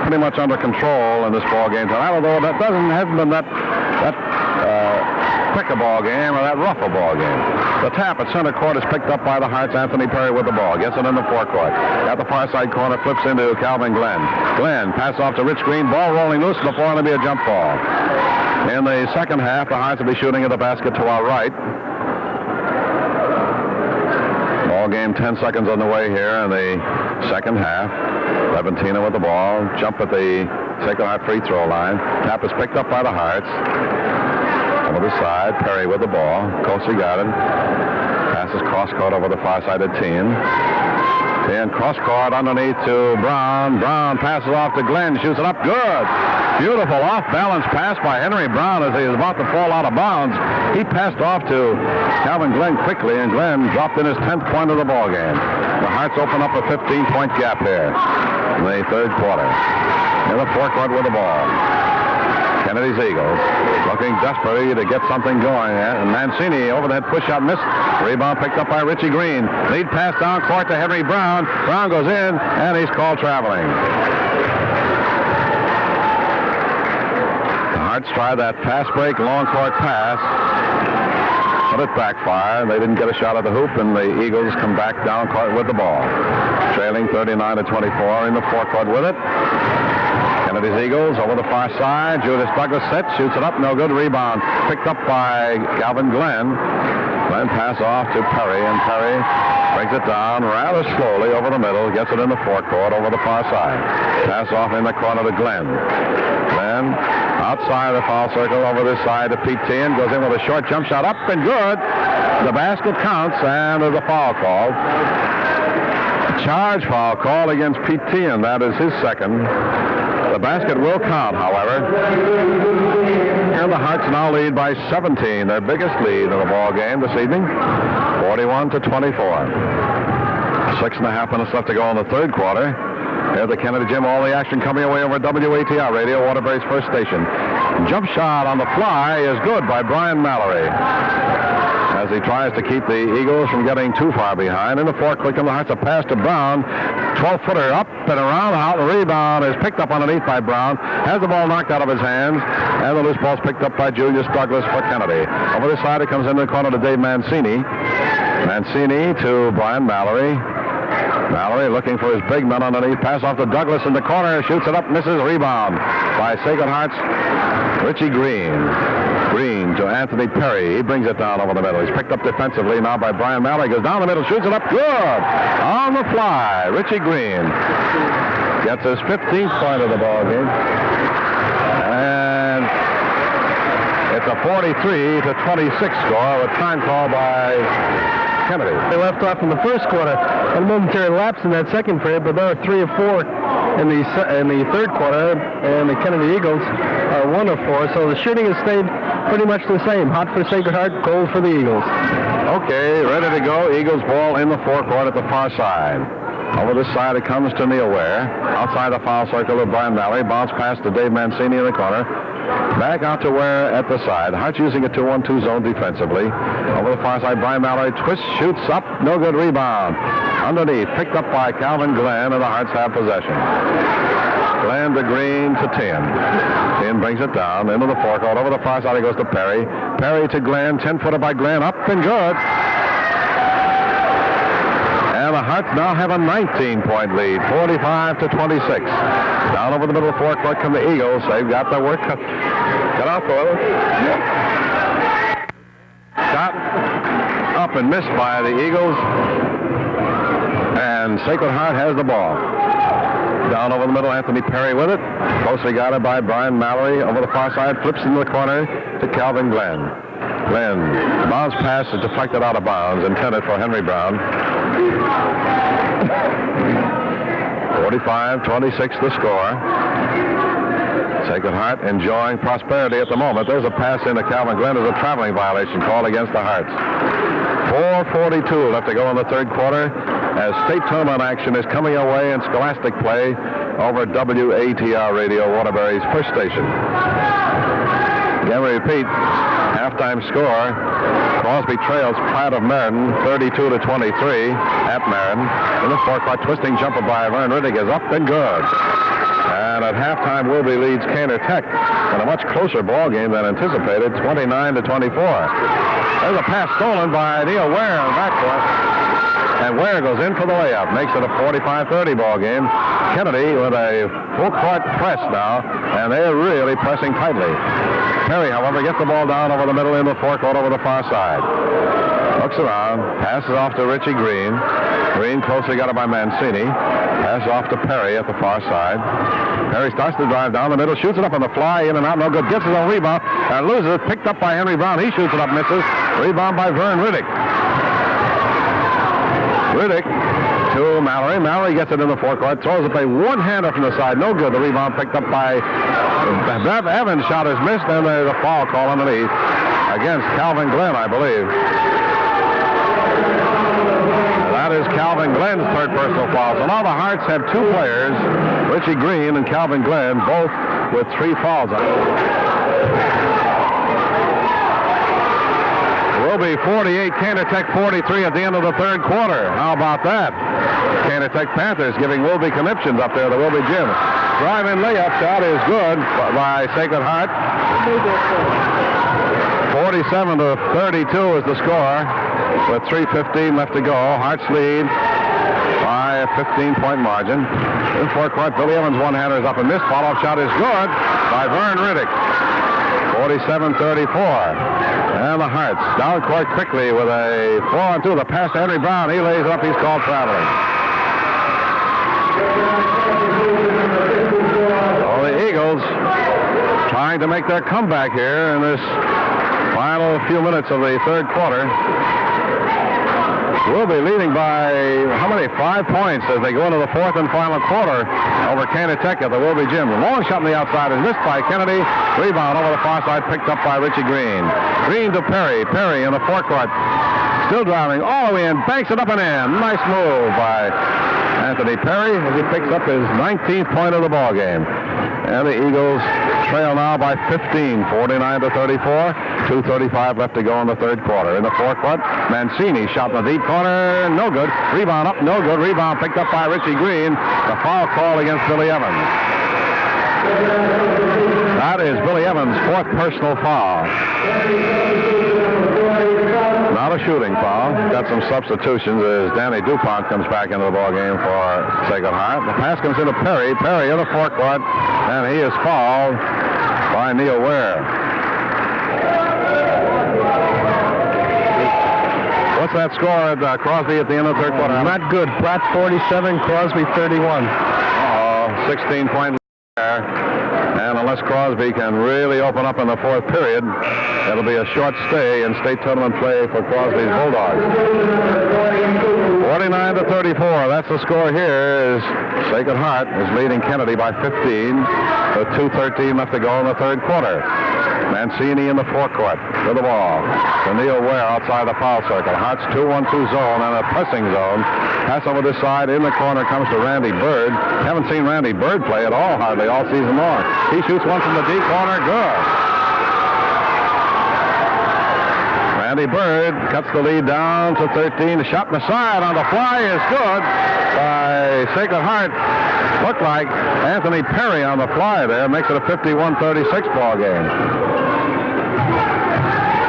pretty much under control in this ball game tonight, although that hasn't been that quick a ball game or that rough a ball game. The tap at center court is picked up by the Hearts. Anthony Perry with the ball. Gets it in the forecourt. At the far side corner, flips into Calvin Glenn. Glenn, pass off to Rich Green. Ball rolling loose to the floor, and it'll be a jump ball. In the second half, the Hearts will be shooting at the basket to our right. Ball game 10 seconds on the way here in the second half. Leventina with the ball. Jump at the Sacred Heart free throw line. Tap is picked up by the Hearts. Over the side, Perry with the ball. Kosey got it. Passes cross-court over the far side of Tian. Tian cross-court underneath to Brown. Brown passes off to Glenn. Shoots it up. Good. Beautiful off-balance pass by Henry Brown as he is about to fall out of bounds. He passed off to Calvin Glenn quickly, and Glenn dropped in his 10th point of the ball game. The Hearts open up a 15-point gap here in the third quarter. In the forecourt with the ball. Kennedy's Eagles looking desperately to get something going. And Mancini overhead push shot missed. Rebound picked up by Richie Green. Lead pass down court to Henry Brown. Brown goes in, and he's called traveling. The Hearts tried that fast break, long court pass. But it backfired. They didn't get a shot at the hoop, and the Eagles come back down court with the ball. Trailing 39-24 in the forecourt with it. Kennedy's Eagles over the far side. Julius Douglas sets, shoots it up, no good. Rebound picked up by Calvin Glenn. Glenn pass off to Perry, and Perry brings it down rather slowly over the middle, gets it in the forecourt over the far side. Pass off in the corner to Glenn. Glenn outside the foul circle over this side to Pete Tehan, goes in with a short jump shot, up and good. The basket counts, and there's a foul call. A charge foul call against Pete Tehan. That is his second. The basket will count, however. And the Hearts now lead by 17, their biggest lead in the ball game this evening, 41-24. 6.5 minutes left to go in the third quarter. Here at the Kennedy Gym, all the action coming away over WATR Radio, Waterbury's first station. Jump shot on the fly is good by Brian Mallory, as he tries to keep the Eagles from getting too far behind. In the forecourt, the Hearts, a pass to Brown. 12-footer up and around, out, and rebound is picked up underneath by Brown. Has the ball knocked out of his hands, and the loose ball's picked up by Julius Douglas for Kennedy. Over this side, it comes into the corner to Dave Mancini. Mancini to Brian Mallory. Mallory looking for his big man underneath. Pass off to Douglas in the corner. Shoots it up, misses. Rebound by Sacred Hearts. Richie Green. Green to Anthony Perry. He brings it down over the middle. He's picked up defensively now by Brian Mallory. Goes down the middle, shoots it up. Good! On the fly. Richie Green gets his 15th point of the ball game. And it's a 43-26 score with time call by Kennedy. They left off in the first quarter. A momentary lapse in that second period, but there are 3 of 4 in the third quarter, and the Kennedy Eagles are 1 of 4. So the shooting has stayed pretty much the same. Hot for Sacred Heart, cold for the Eagles. Okay, ready to go. Eagles ball in the forecourt at the far side. Over this side, it comes to Neil Ware. Outside the foul circle of Brian Mallory. Bounce pass to Dave Mancini in the corner. Back out to Ware at the side. Hearts using a 2-1-2 zone defensively. Over the far side, Brian Mallory twists, shoots up. No good. Rebound. Underneath. Picked up by Calvin Glenn, and the Hearts have possession. Glenn to Green to Tin. Tin brings it down into the forecourt. Over the far side, he goes to Perry. Perry to Glenn. 10-footer by Glenn. Up and good. And the Hearts now have a 19-point lead, 45-26. Down over the middle of the forecourt come the Eagles. They've got their work cut out for them. Shot up and missed by the Eagles. And Sacred Heart has the ball. Down over the middle, Anthony Perry with it. Closely guarded by Brian Mallory. Over the far side, flips into the corner to Calvin Glenn. Glenn, bounce pass is deflected out of bounds, intended for Henry Brown. 45-26 the score. Sacred Heart enjoying prosperity at the moment. There's a pass into Calvin Glenn. There's a traveling violation called against the Hearts. 4:42 left to go in the third quarter as state tournament action is coming away in scholastic play over WATR Radio, Waterbury's first station. Again, we repeat, halftime score. Crosby trails Pratt of Meriden 32-23 at Meriden. In the forecourt, twisting jumper by Vern Riddick is up and good. And at halftime, Wilby leads Kaner Tech in a much closer ball game than anticipated, 29-24. There's a pass stolen by Neil Ware in the backcourt. And Ware goes in for the layup, makes it a 45-30 ball game. Kennedy with a full court press now, and they're really pressing tightly. Perry, however, gets the ball down over the middle in the forecourt over the far side. Looks around, passes off to Richie Green. Green closely got it by Mancini. Pass off to Perry at the far side. Perry starts to drive down the middle, shoots it up on the fly, in and out, no good. Gets his own rebound and loses it. Picked up by Henry Brown. He shoots it up, misses. Rebound by Vern Riddick. Riddick to Mallory. Mallory gets it in the forecourt, throws it a one-hander from the side. No good. The rebound picked up by Bev Evans. Shot is missed, and there's a foul call underneath against Calvin Glenn, I believe. That is Calvin Glenn's third personal foul. So now the Hearts have 2 players, Richie Green and Calvin Glenn, both with 3 fouls. Will be 48, Kaner Tech 43 at the end of the third quarter. How about that? Kaner Tech Panthers giving Wilby conniptions up there, the Wilby gym. Drive-in layup shot is good by Sacred Heart. 47-32 is the score with 3:15 left to go. Hearts lead by a 15-point margin. In forecourt, Billy Evans one-hander is up and missed. Follow-up shot is good by Vern Riddick. 47-34. And the Hearts down court quickly with a 4-on-2. The pass to Henry Brown. He lays it up. He's called traveling. So the Eagles trying to make their comeback here in this final few minutes of the third quarter. We'll be leading by, how many? 5 points as they go into the fourth and final quarter over Canatech at the Wilby Gym. The long shot on the outside is missed by Kennedy. Rebound over the far side picked up by Richie Green. Green to Perry. Perry in the forecourt. Still driving all the way in. Banks it up and in. Nice move by Anthony Perry as he picks up his 19th point of the ball game. And the Eagles trail now by 15, 49-34. 2:35 left to go in the third quarter. In the forecourt, Mancini shot in the deep corner. No good. Rebound up. No good. Rebound picked up by Richie Green. The foul call against Billy Evans. That is Billy Evans' fourth personal foul. Not a shooting foul. Got some substitutions as Danny DuPont comes back into the ball game for Sacred Heart. The pass comes into Perry. Perry in the forecourt, and he is fouled by Neil Ware. What's that score at Crosby at the end of the third quarter? Not good. Pratt 47, Crosby 31. 16-point there. And unless Crosby can really open up in the fourth period, it'll be a short stay in state tournament play for Crosby's Bulldogs. 49-34. That's the score here. Is Sacred Heart is leading Kennedy by 15 with 2:13 left to go in the third quarter. Mancini in the forecourt with the ball. To Neil Ware outside the foul circle. Hart's 2-1-2 zone and a pressing zone. Pass over this side. In the corner comes to Randy Bird. Haven't seen Randy Bird play at all hardly all season long. He shoots one from the deep corner. Good. Randy Bird cuts the lead down to 13. The shot in the side on the fly is good by Sacred Heart. Looked like Anthony Perry on the fly there. Makes it a 51-36 ball game.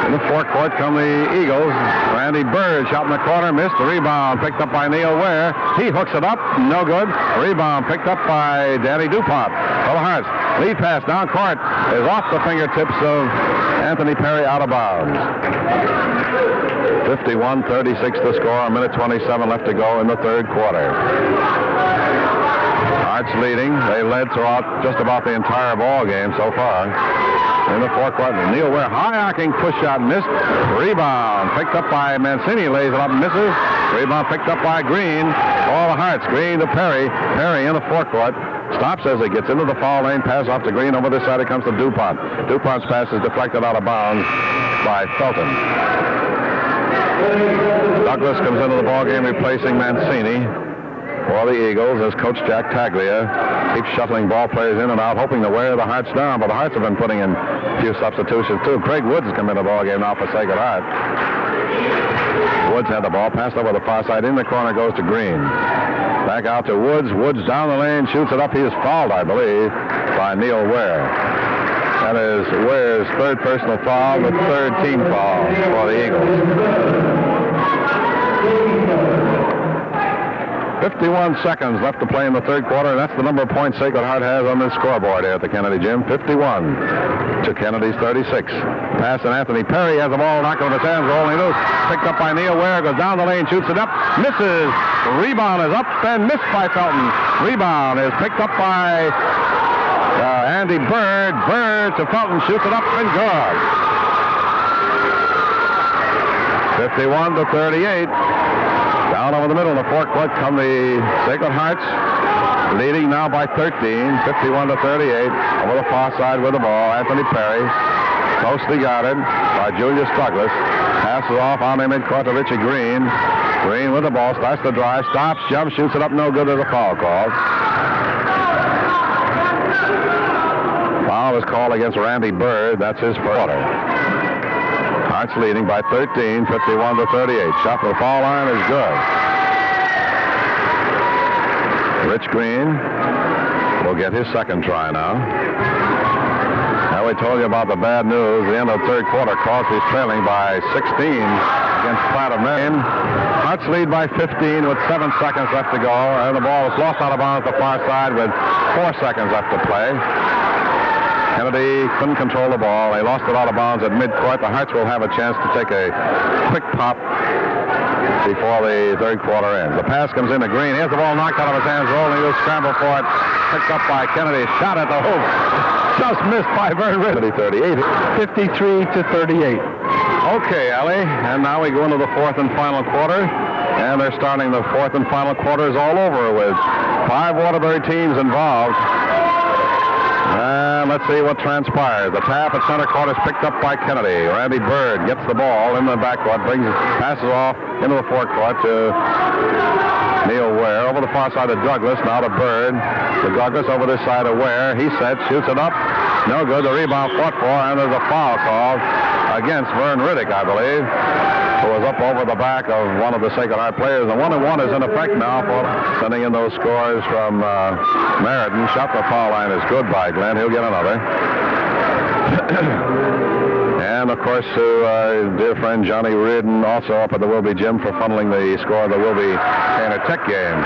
In the forecourt come the Eagles. Randy Bird shot in the corner, missed. The rebound picked up by Neil Ware. He hooks it up, no good. Rebound picked up by Danny DuPont. For the Hearts. Lead pass down court is off the fingertips of Anthony Perry, out of bounds. 51-36 the score. A minute 27 left to go in the third quarter. Hearts leading. They led throughout just about the entire ball game so far. In the forecourt, Neil Ware, high-arcing push shot, missed. Rebound picked up by Mancini, lays it up, misses. Rebound picked up by Green. All the Hearts. Green to Perry. Perry in the forecourt. Stops as he gets into the foul lane. Pass off to Green. Over this side it comes to DuPont. DuPont's pass is deflected out of bounds by Felton. Douglas comes into the ball game replacing Mancini for the Eagles as Coach Jack Taglia keeps shuttling ball players in and out, hoping to wear the Hearts down. But the Hearts have been putting in a few substitutions too. Craig Woods has come into the ball game now for Sacred Heart. Woods had the ball, passed over the far side. In the corner goes to Green. Back out to Woods. Woods down the lane, shoots it up. He is fouled, I believe, by Neil Ware. That is Ware's third personal foul, the third team foul for the Eagles. 51 seconds left to play in the third quarter, and that's the number of points Sacred Heart has on the scoreboard here at the Kennedy Gym. 51 to Kennedy's 36. Pass, and Anthony Perry has the ball knocked out of his hands, rolling loose. Picked up by Neil Ware, goes down the lane, shoots it up, misses. Rebound is up and missed by Felton. Rebound is picked up by Andy Bird. Bird to Felton, shoots it up and good. 51-38. Down over the middle of the forecourt come the Sacred Hearts, leading now by 13, 51-38. Over the far side with the ball, Anthony Perry, closely guarded by Julius Douglas. Passes off on the midcourt to Richie Green. Green with the ball, starts to drive, stops, jumps, shoots it up, no good. As a foul called. Foul is called against Randy Bird. That's his first quarter. Hearts leading by 13, 51-38. Shot from the foul line is good. Rich Green will get his second try now. Now we told you about the bad news. The end of the third quarter, Crosby's trailing by 16 against Platt of Maine. Hearts lead by 15 with 7 seconds left to go. And the ball is lost out of bounds at the far side with 4 seconds left to play. Kennedy Kennedy couldn't control the ball. They lost it out of bounds at midcourt. The Hearts will have a chance to take a quick pop before the third quarter ends. The pass comes into Green. Here's the ball knocked out of his hands. Rolling, he'll scramble for it. Picked up by Kennedy. Shot at the hoop. Just missed by Vern Riddick. 38. 53-38. Okay, Allie. And now we go into the fourth and final quarter. And they're starting the fourth and final quarters all over with 5 Waterbury teams involved. And let's see what transpires. The tap at center court is picked up by Kennedy. Randy Bird gets the ball in the backcourt, passes off into the forecourt to Neil Ware. Over the far side of Douglas, now to Bird. To Douglas over this side of Ware. He sets, shoots it up. No good. The rebound fought for, and there's a foul called against Vern Riddick, I believe, who was up over the back of one of the Sacred Heart players. The 1-1 is in effect now for sending in those scores from Meriden. Shot the foul line is good by Glenn. He'll get another. And, of course, to dear friend Johnny Reardon, also up at the Wilby Gym, for funneling the score of the Wilby Painter Tech game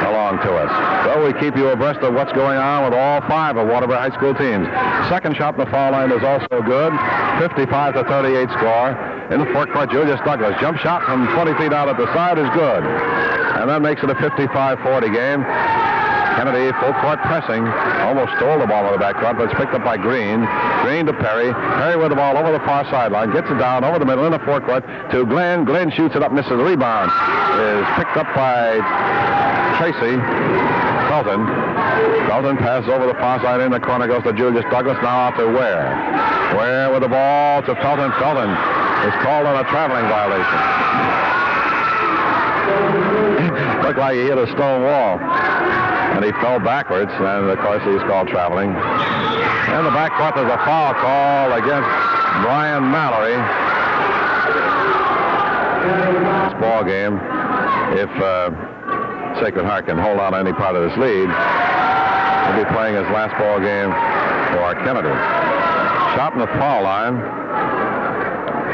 along to us. So we keep you abreast of what's going on with all 5 of Waterbury High School teams. Second shot in the foul line is also good. 55-38 score. In the forecourt, Julius Douglas. Jump shot from 20 feet out at the side is good. And that makes it a 55-40 game. Kennedy, full court pressing. Almost stole the ball in the backcourt, but it's picked up by Green. Green to Perry. Perry with the ball over the far sideline. Gets it down over the middle in the forecourt to Glenn. Glenn shoots it up, misses the rebound. Is picked up by Tracy Felton. Felton passes over the far side in the corner, goes to Julius Douglas. Now out to Ware. Ware with the ball to Felton. Felton is called on a traveling violation. Looked like he hit a stone wall. And he fell backwards, and of course he's called traveling. And the backcourt, there's a foul call against Brian Mallory. This ball game, if Sacred Heart can hold on to any part of this lead, he'll be playing his last ball game for Kennedy. Shot in the foul line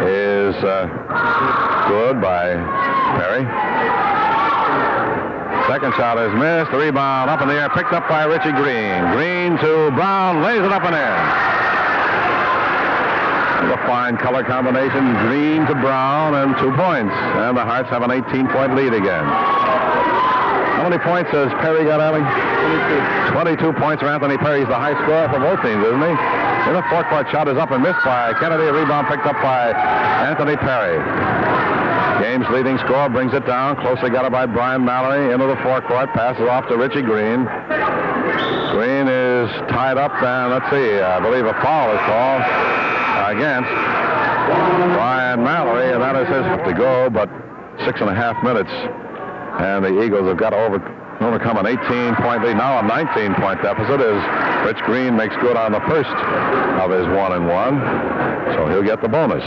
is good by Perry. Second shot is missed. The rebound up in the air, picked up by Richie Green. Green to Brown, lays it up in there. A fine color combination, Green to Brown, and 2 points. And the Hearts have an 18-point lead again. How many points has Perry got, Allie? 22 points for Anthony Perry. He's the high scorer for both teams, isn't he? In the forecourt, shot is up and missed by Kennedy. A rebound picked up by Anthony Perry. Game's leading scorer brings it down. Closely got it by Brian Mallory. Into the forecourt. Passes off to Richie Green. Green is tied up, and let's see. I believe a foul is called against Brian Mallory, and that is his to go, but 6.5 minutes. And the Eagles have got to overcome an 18-point lead. Now a 19-point deficit as Rich Green makes good on the first of his 1-1. So he'll get the bonus.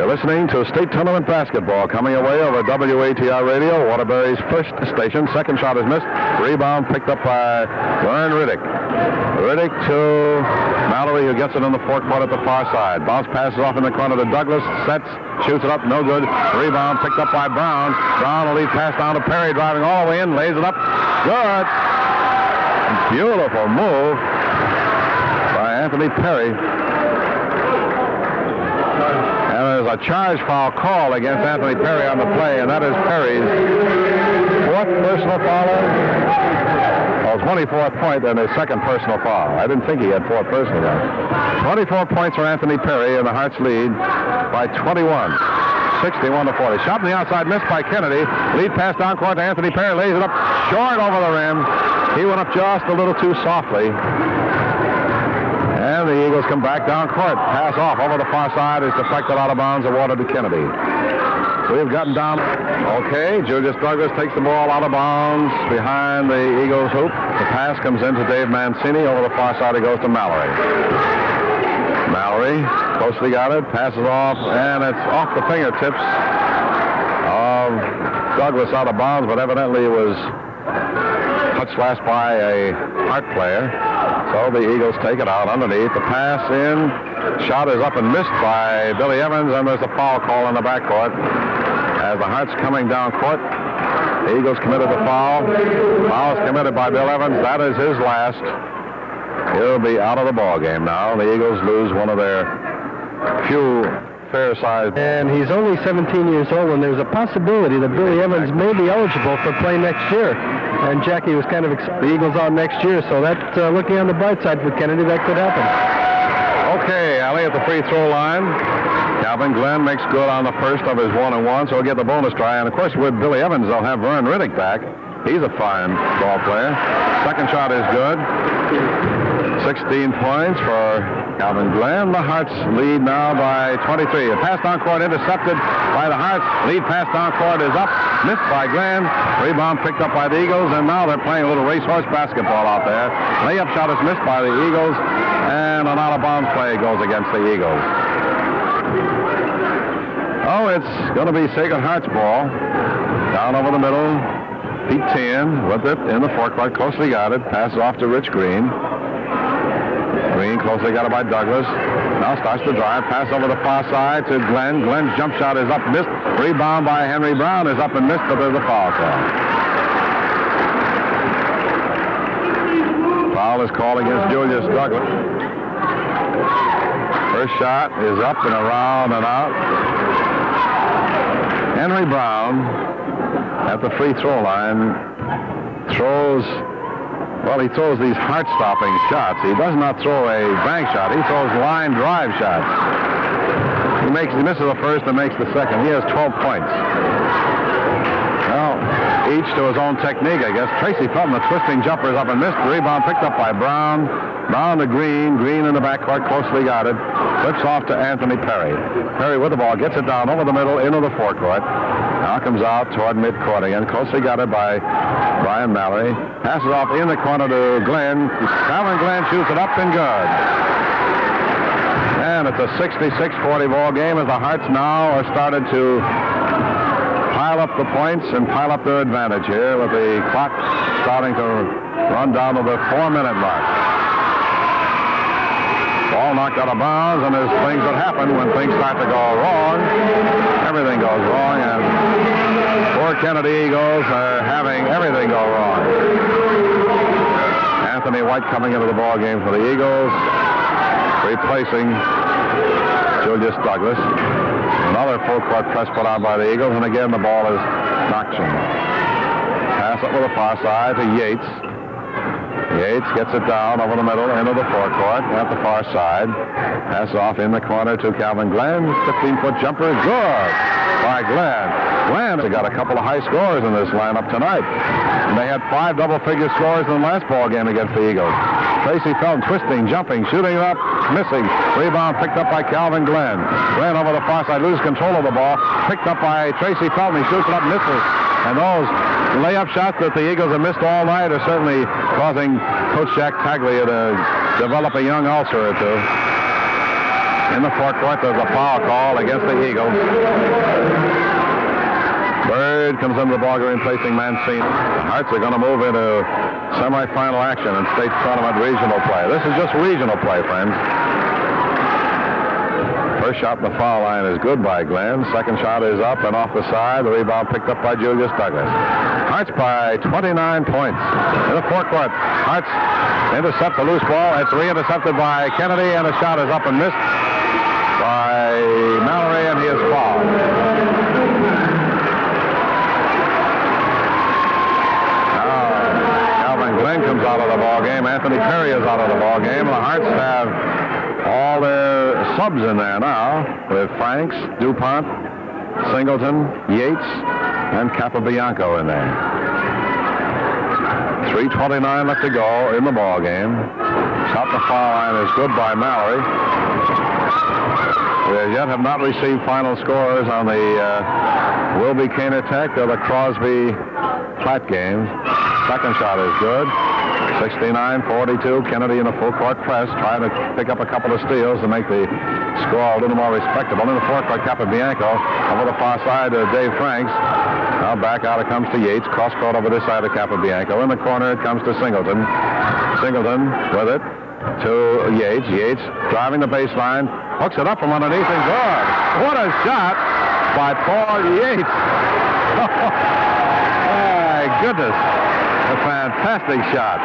Listening to State Tournament Basketball coming away over WATR Radio, Waterbury's first station. Second shot is missed. Rebound picked up by Vern Riddick. Riddick to Mallory, who gets it in the forecourt at the far side. Bounce passes off in the corner to Douglas. Sets, shoots it up, no good. Rebound picked up by Brown. Brown will lead pass down to Perry, driving all the way in, lays it up. Good. Beautiful move by Anthony Perry. And there's a charge foul call against Anthony Perry on the play, and that is Perry's 4th personal foul. Well, his 24th point and his 2nd personal foul. I didn't think he had 4 personal ones. 24 points for Anthony Perry, and the Hearts lead by 21. 61-40. Shot on the outside, missed by Kennedy. Lead pass down court to Anthony Perry, lays it up short over the rim. He went up just a little too softly. And the Eagles come back down court. Pass off over the far side is deflected out of bounds, awarded to Kennedy. We've gotten down. Okay, Julius Douglas takes the ball out of bounds behind the Eagles' hoop. The pass comes into Dave Mancini. Over the far side, it goes to Mallory. Mallory closely got it, passes off, and it's off the fingertips of Douglas out of bounds, but evidently it was touched last by a Hart player. So the Eagles take it out underneath. The pass in. Shot is up and missed by Billy Evans, and there's a foul call in the backcourt. As the Hearts coming down court, the Eagles committed the foul. Foul is committed by Bill Evans. That is his last. He'll be out of the ball game now. The Eagles lose one of their few fair-sized. And he's only 17 years old, and there's a possibility that Billy Evans may be eligible for play next year. And Jackie was kind of the Eagles out next year, so that's looking on the bright side for Kennedy. That could happen. Okay, Allie at the free throw line. Calvin Glenn makes good on the first of his 1-and-1, so he'll get the bonus try. And, of course, with Billy Evans, they'll have Vern Riddick back. He's a fine ball player. Second shot is good. 16 points for Calvin Glenn. The Hearts lead now by 23. A pass down court intercepted by the Hearts. Lead pass down court is up. Missed by Glenn. Rebound picked up by the Eagles, and now they're playing a little racehorse basketball out there. Layup shot is missed by the Eagles, and an out-of-bounds play goes against the Eagles. Oh, it's going to be Sacred Hearts ball. Down over the middle. Pete Tien with it in the forecourt, closely guarded. Passes off to Rich Green. Green closely guarded by Douglas. Now starts to drive. Pass over the far side to Glenn. Glenn's jump shot is up, missed. Rebound by Henry Brown is up and missed, but there's a foul call. Foul is called against Julius Douglas. First shot is up and around and out. Henry Brown at the free throw line throws, well, he throws these heart-stopping shots. He does not throw a bank shot. He throws line drive shots. He misses the first and makes the second. He has 12 points. Well, each to his own technique, I guess. Tracy Felton, the twisting jumper, is up and missed. The rebound picked up by Brown. Brown to Green. Green in the backcourt, closely guarded. Flips off to Anthony Perry. Perry with the ball, gets it down over the middle into the forecourt. Now comes out toward midcourt again, closely guarded by Brian Mallory. Passes off in the corner to Glenn. Calvin Glenn shoots it up and good. And it's a 66-40 ball game as the Hearts now are started to pile up the points and pile up their advantage here with the clock starting to run down to the 4-minute mark. Ball knocked out of bounds, and there's things that happen when things start to go wrong. Everything goes wrong, and poor Kennedy Eagles are having everything go wrong. Anthony White coming into the ball game for the Eagles, replacing Julius Douglas. Another full court press put on by the Eagles, and again the ball is knocked in. Pass it with the far side to Yates. Yates gets it down over the middle into the forecourt at the far side. Pass off in the corner to Calvin Glenn. 15-foot jumper, good by Glenn. Glenn has got a couple of high scores in this lineup tonight. And they had 5 double-figure scores in the last ball game against the Eagles. Tracy Felton twisting, jumping, shooting it up, missing. Rebound picked up by Calvin Glenn. Glenn over the far side, loses control of the ball. Picked up by Tracy Felton. He shoots it up, misses. And those layup shots that the Eagles have missed all night are certainly causing Coach Jack Taglia to develop a young ulcer or two. In the forecourt, there's a foul call against the Eagles. Bird comes into the ball game replacing Mancini. The Hearts are going to move into semifinal action in state tournament regional play. This is just regional play, friends. First shot in the foul line is good by Glenn. Second shot is up and off the side. The rebound picked up by Julius Douglas. Hearts by 29 points. In the forecourt, Hearts intercept the loose ball. It's re-intercepted by Kennedy, and the shot is up and missed by Mallory, and he is fouled. Now, Calvin Glenn comes out of the ball game. Anthony Perry is out of the ball game. The Hearts have all their subs in there now, with Franks, DuPont, Singleton, Yates, and Capobianco in there. 3:29 left to go in the ball game. Shot the foul line is good by Mallory. We as yet have not received final scores on the Wilby Caner Tech or the Crosby Platt games. Second shot is good. 69-42. Kennedy in a full court press, trying to pick up a couple of steals to make the score a little more respectable. In the forecourt, Capobianco over the far side to Dave Franks. Now back out it comes to Yates. Cross court over this side of Capobianco. In the corner it comes to Singleton. Singleton with it to Yates. Yates driving the baseline. Hooks it up from underneath and good. What a shot by Paul Yates. My goodness. A fantastic shot.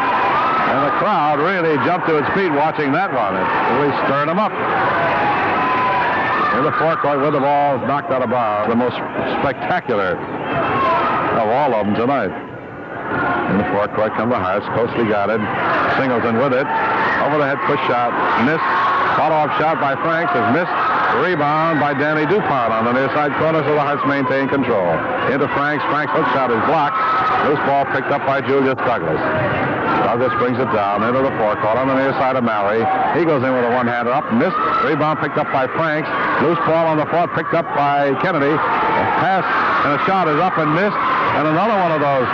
And the crowd really jumped to its feet watching that one. It really stirred them up. In the forecourt with the ball knocked out of bounds. The most spectacular of all of them tonight. In the forecourt come the Hearts, closely guarded. Singleton with it. Over the head push shot. Missed. Follow-up shot by Franks is missed. Rebound by Danny DuPont on the near side corner, so the Hearts maintain control. Into Franks. Franks' hook shot is blocked. Loose ball picked up by Julius Douglas. Douglas brings it down into the forecourt on the near side of Mallory. He goes in with a one-hander up. Missed. Rebound picked up by Franks. Loose ball on the floor picked up by Kennedy. A pass and a shot is up and missed. And another one of those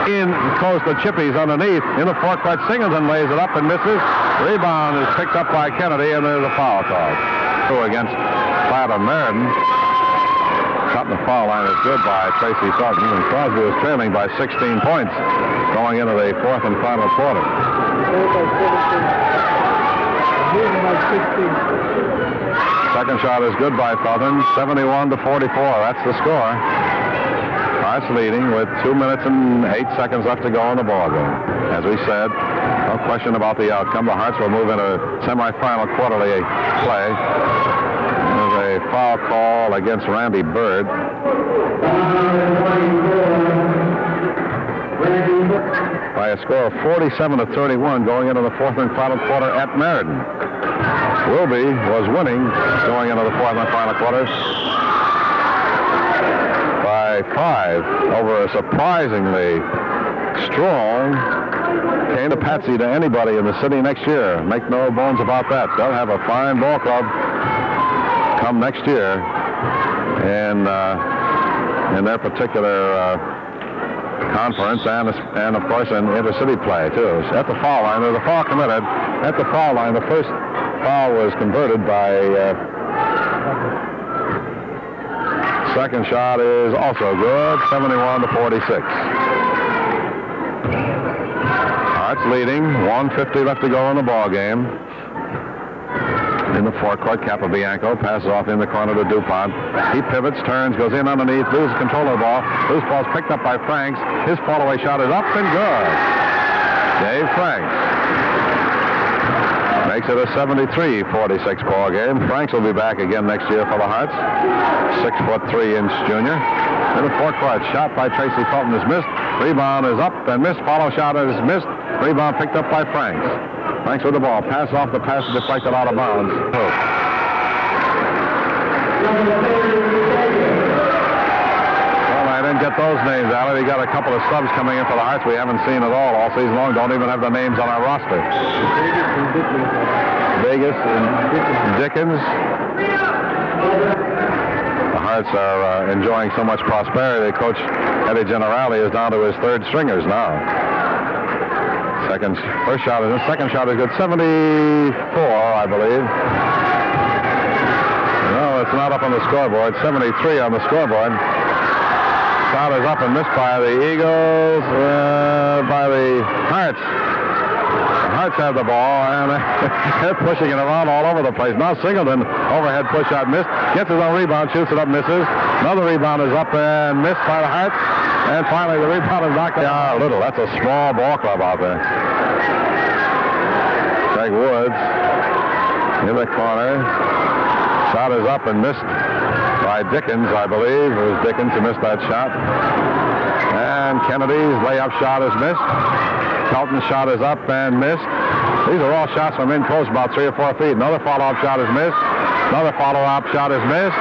in close the chippies underneath. In the forecourt, Singleton lays it up and misses. Rebound is picked up by Kennedy, and there's a foul call. Against Platt of Meriden. Cutting the foul line is good by Tracy Felton, and Crosby was trailing by 16 points going into the fourth and final quarter. Second shot is good by Felton, 71-44. That's the score. Hearts leading with 2 minutes and 8 seconds left to go in the ballgame. As we said, no question about the outcome. The Hearts will move into semifinal quarterly play. There's a foul call against Randy Bird. By a score of 47-31 going into the fourth and final quarter at Meriden. Wilby was winning going into the fourth and final quarter by 5 over a surprisingly strong Cane of Patsy to anybody in the city next year. Make no bones about that. They'll have a fine ball club come next year in their particular conference and of course in intercity play too. At the foul line, there's a foul committed. At the foul line, the first foul was converted by second shot is also good, 71-46. Hearts leading, 1:50 left to go in the ball game. In the forecourt, Capobianco passes off in the corner to DuPont. He pivots, turns, goes in underneath, loses control of the ball. Loose ball's picked up by Franks. His fall-away shot is up and good. Dave Franks makes it a 73-46 ball game. Franks will be back again next year for the Hearts. 6'3" junior. In the forecourt, shot by Tracy Felton is missed. Rebound is up and missed. Follow shot is missed. Rebound picked up by Franks. Franks with the ball. Pass off the pass deflected out of bounds. Well, I didn't get those names out. We got a couple of subs coming in for the Hearts we haven't seen at all season long. Don't even have the names on our roster. Vegas and Dickens. The Hearts are enjoying so much prosperity. Coach Eddie Generali is down to his third stringers now. Second shot is good. 74, I believe. No, it's not up on the scoreboard. 73 on the scoreboard. Shot is up and missed by the Eagles, by the Hearts. The Hearts have the ball, and they're pushing it around all over the place. Now Singleton, overhead push shot missed. Gets his own rebound, shoots it up, misses. Another rebound is up and missed by the Hearts. And finally, the rebound is knocked out a little. That's a small ball club out there. Greg Woods in the corner. Shot is up and missed by Dickens, I believe. It was Dickens who missed that shot. And Kennedy's layup shot is missed. Felton's shot is up and missed. These are all shots from in close, about 3 or 4 feet. Another follow-up shot is missed. Another follow-up shot is missed.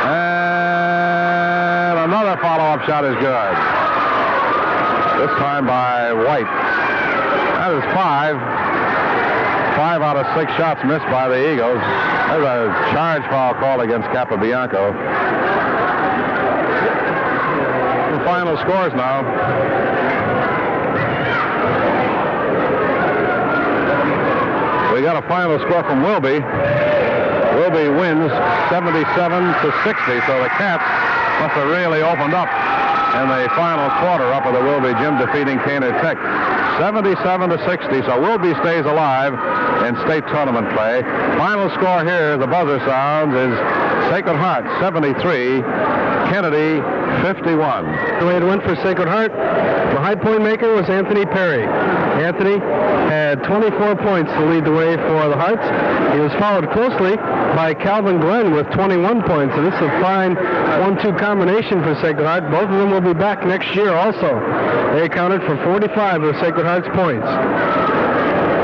And another follow-up shot is good. This time by White. That is 5. 5 out of 6 shots missed by the Eagles. There's a charge foul call against Capobianco. The final scores now. We got a final score from Wilby. Wilby wins 77-60, so the Cats must have really opened up in the final quarter up at the Wilby Gym, defeating Kaner Tech 77-60. So Wilby stays alive. in state tournament play. Final score here, the buzzer sounds, is Sacred Heart 73, Kennedy 51. The way it went for Sacred Heart, the high point maker was Anthony Perry. Anthony had 24 points to lead the way for the Hearts. He was followed closely by Calvin Glenn with 21 points, and this is a fine 1-2 combination for Sacred Heart. Both of them will be back next year also. They accounted for 45 of Sacred Heart's points.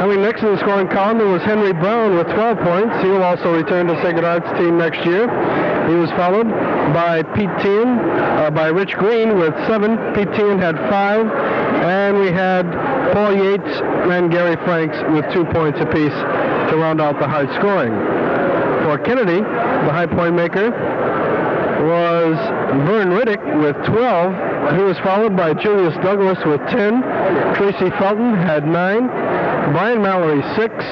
Coming next in the scoring column, there was Henry Brown with 12 points. He will also return to Sacred Heart's team next year. He was followed by Pete Tien, by Rich Green with 7. Pete Tien had 5. And we had Paul Yates and Gary Franks with 2 points apiece to round out the Heart scoring. For Kennedy, the high point maker was Vern Riddick with 12. He was followed by Julius Douglas with 10. Tracy Felton had 9. Brian Mallory 6.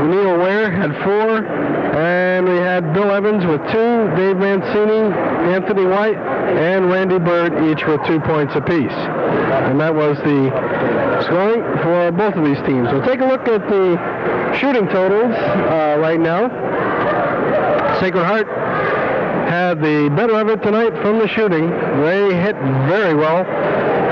Neil Ware had 4. And we had Bill Evans with 2. Dave Mancini, Anthony White, and Randy Bird each with 2 points apiece. And that was the scoring for both of these teams. We'll take a look at the shooting totals right now. Sacred Heart had the better of it tonight from the shooting. They hit very well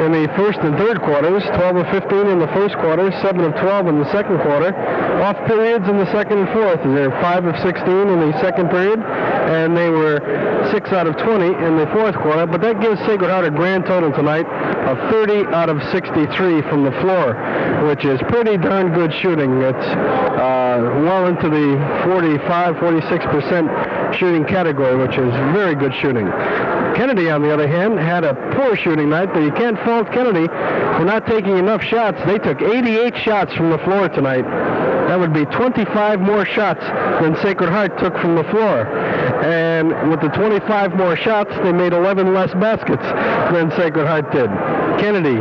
in the first and third quarters, 12 of 15 in the first quarter, 7 of 12 in the second quarter. Off periods in the second and fourth. They were 5 of 16 in the second period, and they were 6 out of 20 in the fourth quarter. But that gives Sacred Heart a grand total tonight of 30 out of 63 from the floor, which is pretty darn good shooting. It's well into the 45, 46% shooting category, which is very good shooting. Kennedy, on the other hand, had a poor shooting night, but you can't fault Kennedy for not taking enough shots. They took 88 shots from the floor tonight. That would be 25 more shots than Sacred Heart took from the floor. And with the 25 more shots, they made 11 less baskets than Sacred Heart did. Kennedy,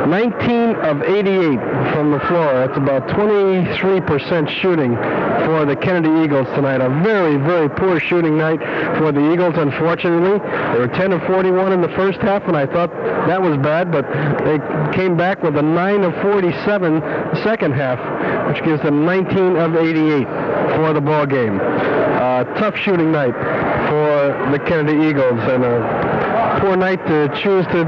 19 of 88 from the floor. That's about 23% shooting for the Kennedy Eagles tonight. A very, very poor shooting night for the Eagles, unfortunately. They were 10 of 41 in the first half, and I thought that was bad, but they came back with a 9 of 47 second half, which gives them 19 of 88 for the ball game. Tough shooting night for the Kennedy Eagles, and a poor night to choose to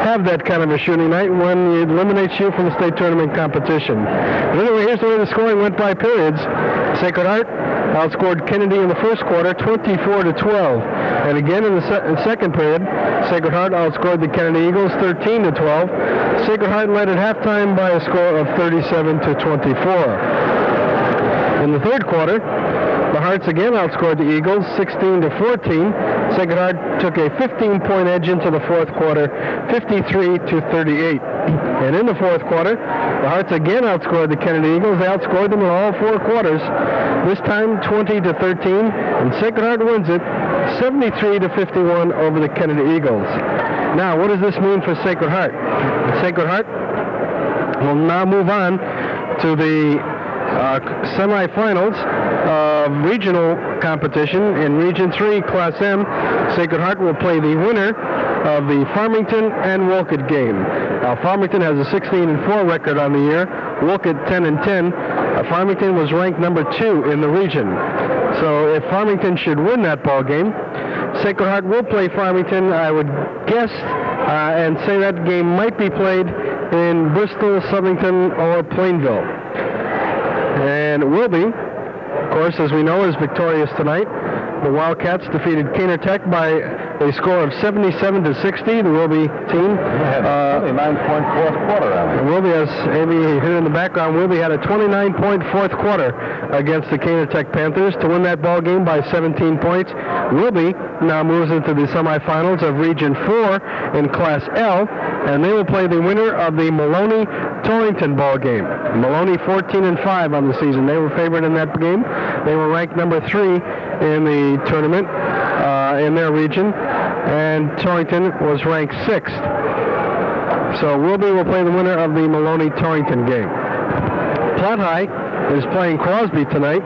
have that kind of a shooting night when it eliminates you from the state tournament competition. But anyway, here's the way the scoring went by periods. Sacred Heart outscored Kennedy in the first quarter 24 to 12. And again in the second period, Sacred Heart outscored the Kennedy Eagles 13 to 12. Sacred Heart led at halftime by a score of 37 to 24. In the third quarter, the Hearts again outscored the Eagles 16 to 14. Sacred Heart took a 15-point edge into the fourth quarter, 53 to 38. And in the fourth quarter, the Hearts again outscored the Kennedy Eagles. They outscored them in all 4 quarters, this time 20 to 13. And Sacred Heart wins it 73 to 51 over the Kennedy Eagles. Now, what does this mean for Sacred Heart? Sacred Heart will now move on to the semifinals of regional competition. In Region 3, Class M, Sacred Heart will play the winner of the Farmington and Wolcott game. Now, Farmington has a 16-4 record on the year, Wolcott 10-10. Farmington was ranked number 2 in the region. So if Farmington should win that ball game, Sacred Heart will play Farmington, I would guess, and say that game might be played in Bristol, Southington, or Plainville. And Wilby, of course, as we know, is victorious tonight. The Wildcats defeated Kaner Tech by a score of 77 to 60. The Wilby team had a 29-point fourth quarter. Wilby, as Amy hit in the background, Wilby had a 29-point fourth quarter against the Kaner Tech Panthers to win that ball game by 17 points. Wilby now moves into the semifinals of Region 4 in Class L, and they will play the winner of the Maloney-Torrington ball game. Maloney 14-5 on the season. They were favored in that game. They were ranked number 3 in the tournament in their region, and Torrington was ranked 6th. So Wilby will play the winner of the Maloney-Torrington game. Platte High is playing Crosby tonight.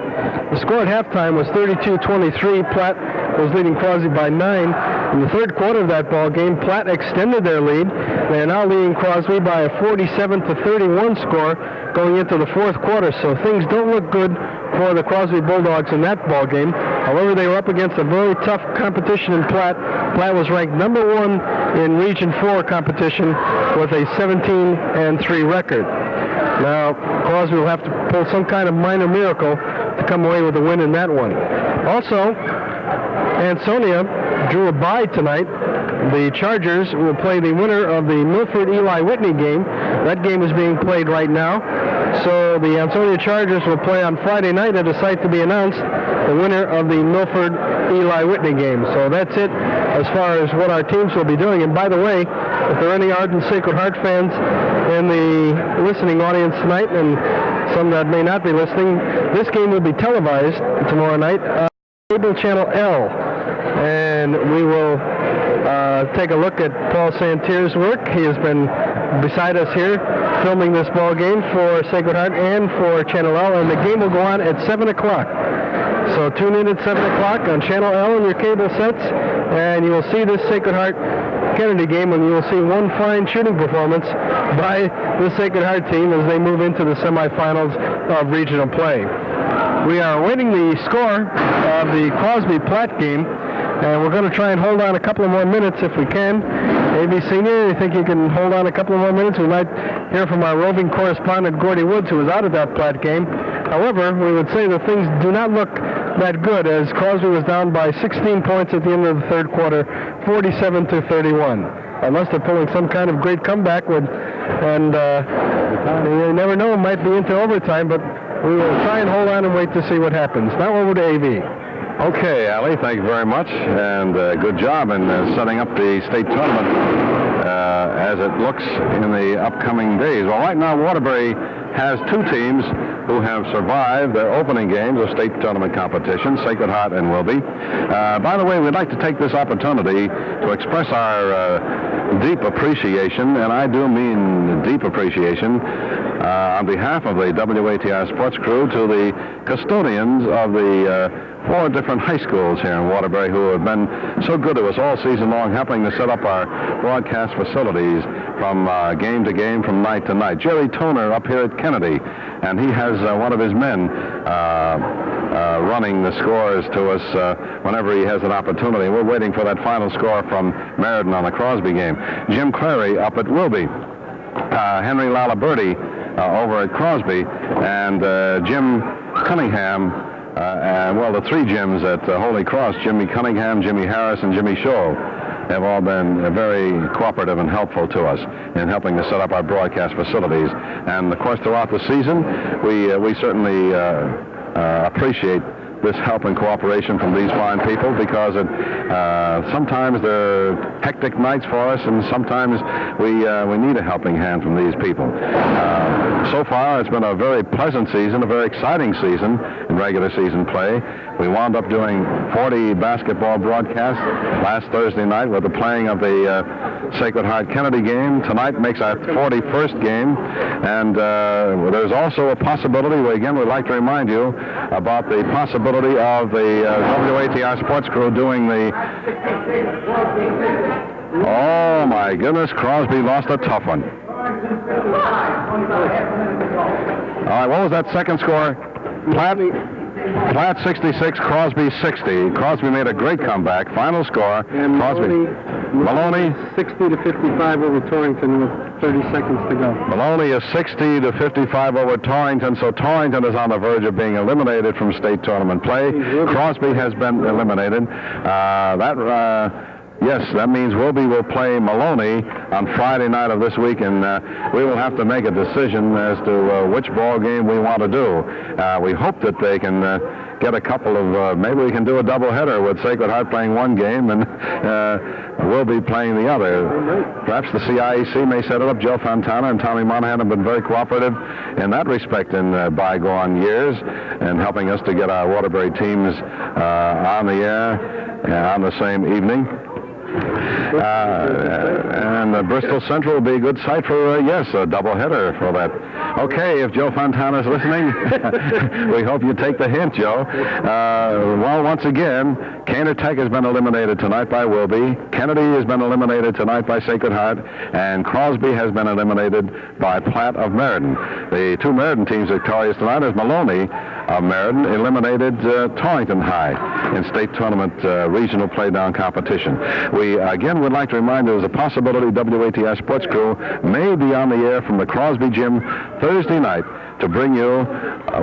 The score at halftime was 32-23. Platte was leading Crosby by 9. In the third quarter of that ball game, Platt extended their lead. They are now leading Crosby by a 47-31 score going into the fourth quarter. So things don't look good for the Crosby Bulldogs in that ball game. However, they were up against a very tough competition in Platt. Platt was ranked number 1 in Region 4 competition with a 17-3 record. Now, Crosby will have to pull some kind of minor miracle to come away with a win in that one. Also, Ansonia drew a bye tonight. The Chargers will play the winner of the Milford-Eli Whitney game. That game is being played right now. So the Ansonia Chargers will play on Friday night at a site to be announced, the winner of the Milford-Eli Whitney game. So that's it as far as what our teams will be doing. And by the way, if there are any ardent Sacred Heart fans in the listening audience tonight, and some that may not be listening, this game will be televised tomorrow night on cable channel L. And we will take a look at Paul Santier's work. He has been beside us here filming this ball game for Sacred Heart and for Channel L, and the game will go on at 7 o'clock. So tune in at 7 o'clock on Channel L in your cable sets, and you will see this Sacred Heart Kennedy game, and you will see one fine shooting performance by the Sacred Heart team as they move into the semifinals of regional play. We are awaiting the score of the Crosby-Platt game, and we're going to try and hold on a couple of more minutes if we can. A.B. Senior, you think you can hold on a couple of more minutes? We might hear from our roving correspondent, Gordy Woods, who was out at that Platt game. However, we would say that things do not look that good, as Crosby was down by 16 points at the end of the third quarter, 47-31. Unless they're pulling some kind of great comeback with, and you never know, it might be into overtime, but we will try and hold on and wait to see what happens. Now over to A.V. Okay, Ali, thank you very much, and good job in setting up the state tournament as it looks in the upcoming days. Well, right now, Waterbury has 2 teams who have survived their opening games of state tournament competition, Sacred Heart and Wilby. By the way, we'd like to take this opportunity to express our deep appreciation, and I do mean deep appreciation, on behalf of the WATR sports crew to the custodians of the 4 different high schools here in Waterbury who have been so good to us all season long, helping to set up our broadcast facilities from game to game, from night to night. Jerry Toner up here at Kennedy, and he has one of his men running the scores to us whenever he has an opportunity. We're waiting for that final score from Meriden on the Crosby game. Jim Clary up at Wilby. Henry Laliberti over at Crosby, and Jim Cunningham, well, the 3 Jims at Holy Cross, Jimmy Cunningham, Jimmy Harris, and Jimmy Shaw, have all been very cooperative and helpful to us in helping to set up our broadcast facilities. And, of course, throughout the season, we certainly appreciate this help and cooperation from these fine people, because sometimes they're hectic nights for us, and sometimes we need a helping hand from these people. So far, it's been a very pleasant season, a very exciting season in regular season play. We wound up doing 40 basketball broadcasts last Thursday night with the playing of the Sacred Heart Kennedy game. Tonight makes our 41st game, and there's also a possibility, again, we'd like to remind you about the possibility of the WATR sports crew doing the... Oh, my goodness, Crosby lost a tough one. All right, what was that second score? Platt 66, Crosby 60. Crosby made a great comeback. Final score, and Crosby. Maloney 60-55 over Torrington with 30 seconds to go. Maloney is 60-55 over Torrington, so Torrington is on the verge of being eliminated from state tournament play. Crosby has been eliminated. Yes, that means Wilby will play Maloney on Friday night of this week, and we will have to make a decision as to which ball game we want to do. We hope that they can get a couple of, maybe we can do a doubleheader with Sacred Heart playing one game and Wilby playing the other. Perhaps the CIEC may set it up. Joe Fontana and Tommy Monahan have been very cooperative in that respect in bygone years, and helping us to get our Waterbury teams on the air on the same evening. And Bristol Central will be a good site for, yes, a doubleheader for that. Okay, if Joe Fontana's listening, we hope you take the hint, Joe. Well, once again, Caner Tech has been eliminated tonight by Wilby. Kennedy has been eliminated tonight by Sacred Heart. And Crosby has been eliminated by Platt of Meriden. The two Meriden teams victorious tonight is Maloney of Meriden eliminated Torrington High in state tournament regional playdown competition. We again would like to remind you there's a possibility WATI Sports Crew may be on the air from the Crosby Gym Thursday night to bring you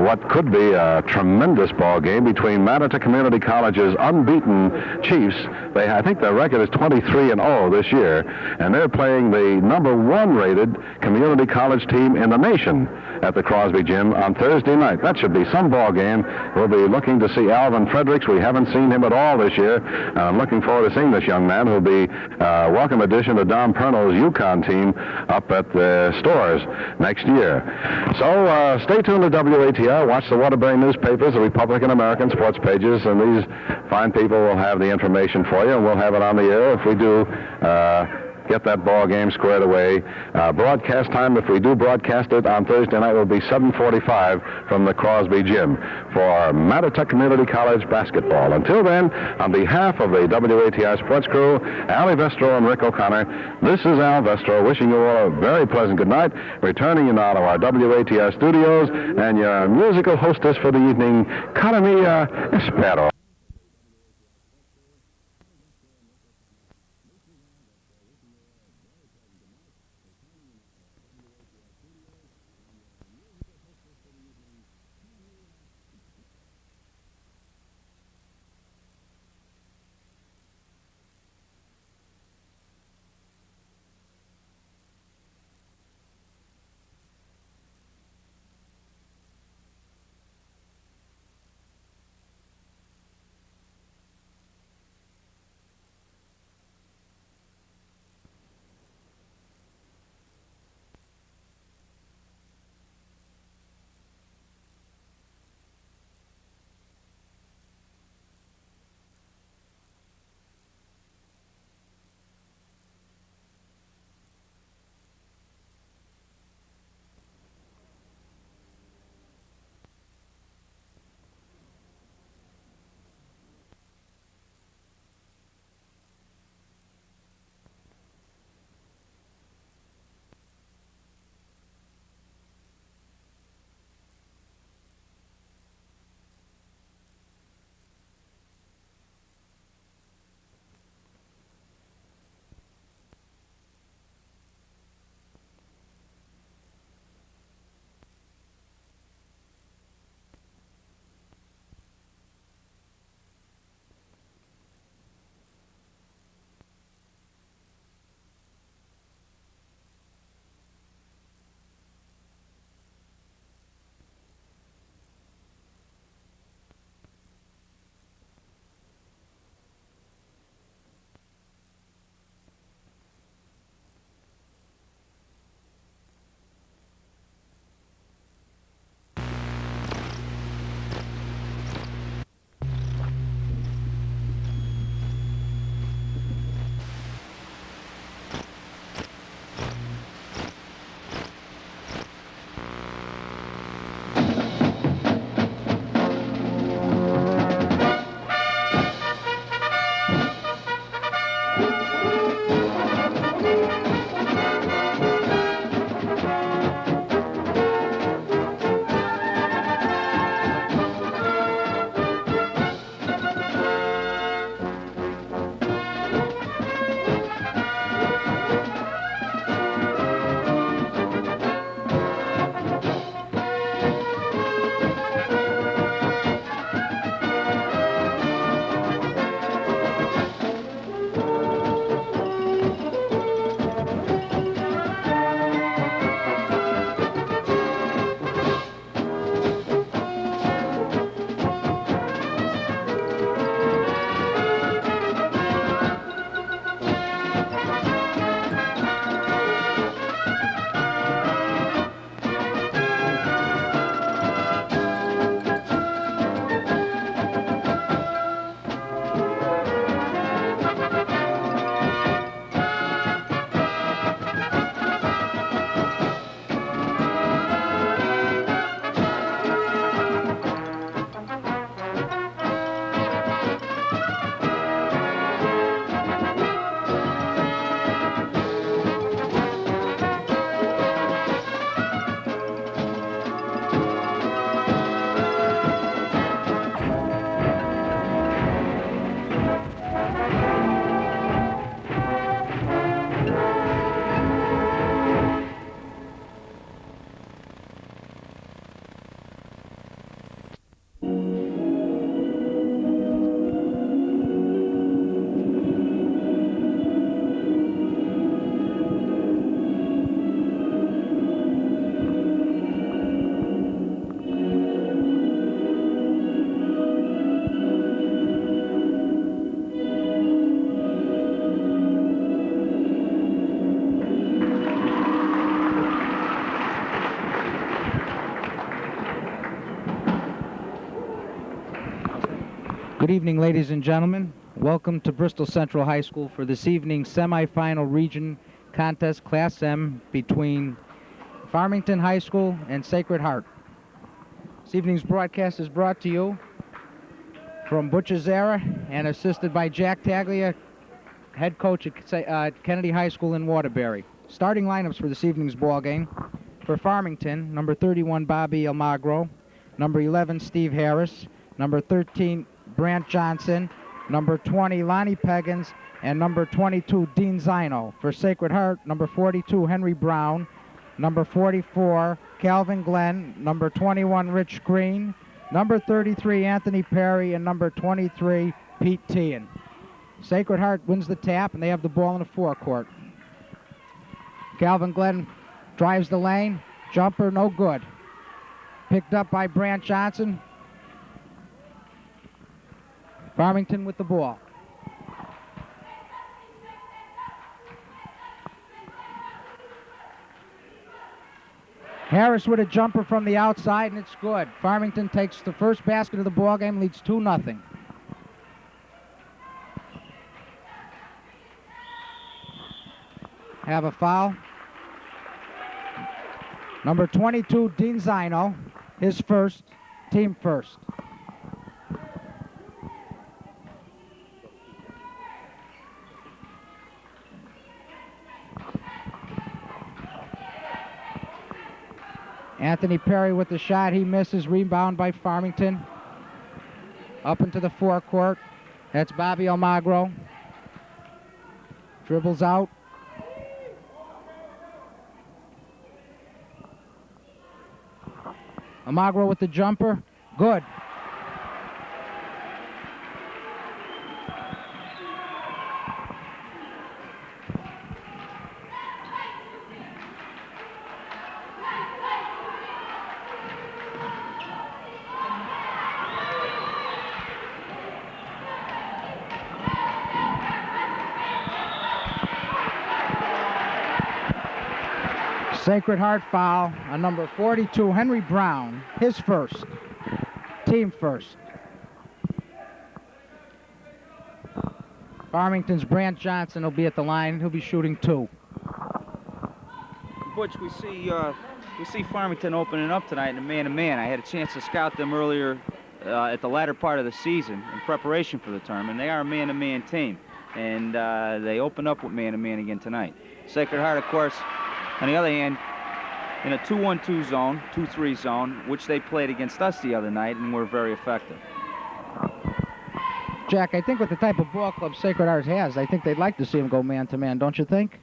what could be a tremendous ball game between Matata Community College's unbeaten Chiefs. I think their record is 23-0 this year, and they're playing the #1 rated community college team in the nation at the Crosby Gym on Thursday night. That should be some ball game. We'll be looking to see Alvin Fredericks. We haven't seen him at all this year. I'm looking forward to seeing this young man who'll be a welcome addition to Don Pernell's Yukon team up at the Stores next year. So stay tuned to WATR. Watch the Waterbury newspapers, the Republican American sports pages, and these fine people will have the information for you, and we'll have it on the air if we do get that ball game squared away. Broadcast time, if we do broadcast it on Thursday night, will be 7:45 from the Crosby Gym for Matata Community College basketball. Until then, on behalf of the WATI Sports Crew, Ali Vestro and Rick O'Connor, this is Al Vestro wishing you all a very pleasant good night, returning you now to our WATI studios, and your musical hostess for the evening, Caramia Espero. Good evening, ladies and gentlemen. Welcome to Bristol Central High School for this evening's semifinal region contest, Class M, between Farmington High School and Sacred Heart. This evening's broadcast is brought to you from Butcher's Era and assisted by Jack Taglia, head coach at Kennedy High School in Waterbury. Starting lineups for this evening's ball game. For Farmington, number 31, Bobby Almagro, number 11, Steve Harris, number 13, Brant Johnson, number 20, Lonnie Peggins, and number 22, Dean Zino. For Sacred Heart, number 42, Henry Brown, number 44, Calvin Glenn, number 21, Rich Green, number 33, Anthony Perry, and number 23, Pete Tehan. Sacred Heart wins the tap, and they have the ball in the forecourt. Calvin Glenn drives the lane, jumper, no good. Picked up by Brant Johnson. Farmington with the ball. Harris with a jumper from the outside, and it's good. Farmington takes the first basket of the ball game, leads 2-0. Have a foul. Number 22, Dean Zino, his first, team first. Anthony Perry with the shot. He misses. Rebound by Farmington. Up into the forecourt. That's Bobby Almagro. Dribbles out. Almagro with the jumper. Good. Sacred Heart foul on number 42, Henry Brown, his first, team first. Farmington's Brant Johnson will be at the line. He'll be shooting 2. Butch, we see Farmington opening up tonight in a man-to-man. I had a chance to scout them earlier at the latter part of the season in preparation for the tournament. They are a man-to-man team, and they open up with man-to-man again tonight. Sacred Heart, of course, on the other hand, in a 2-1-2 zone, 2-3 zone, which they played against us the other night and were very effective. Jack, I think with the type of ball club Sacred Heart has, I think they'd like to see him go man-to-man, don't you think?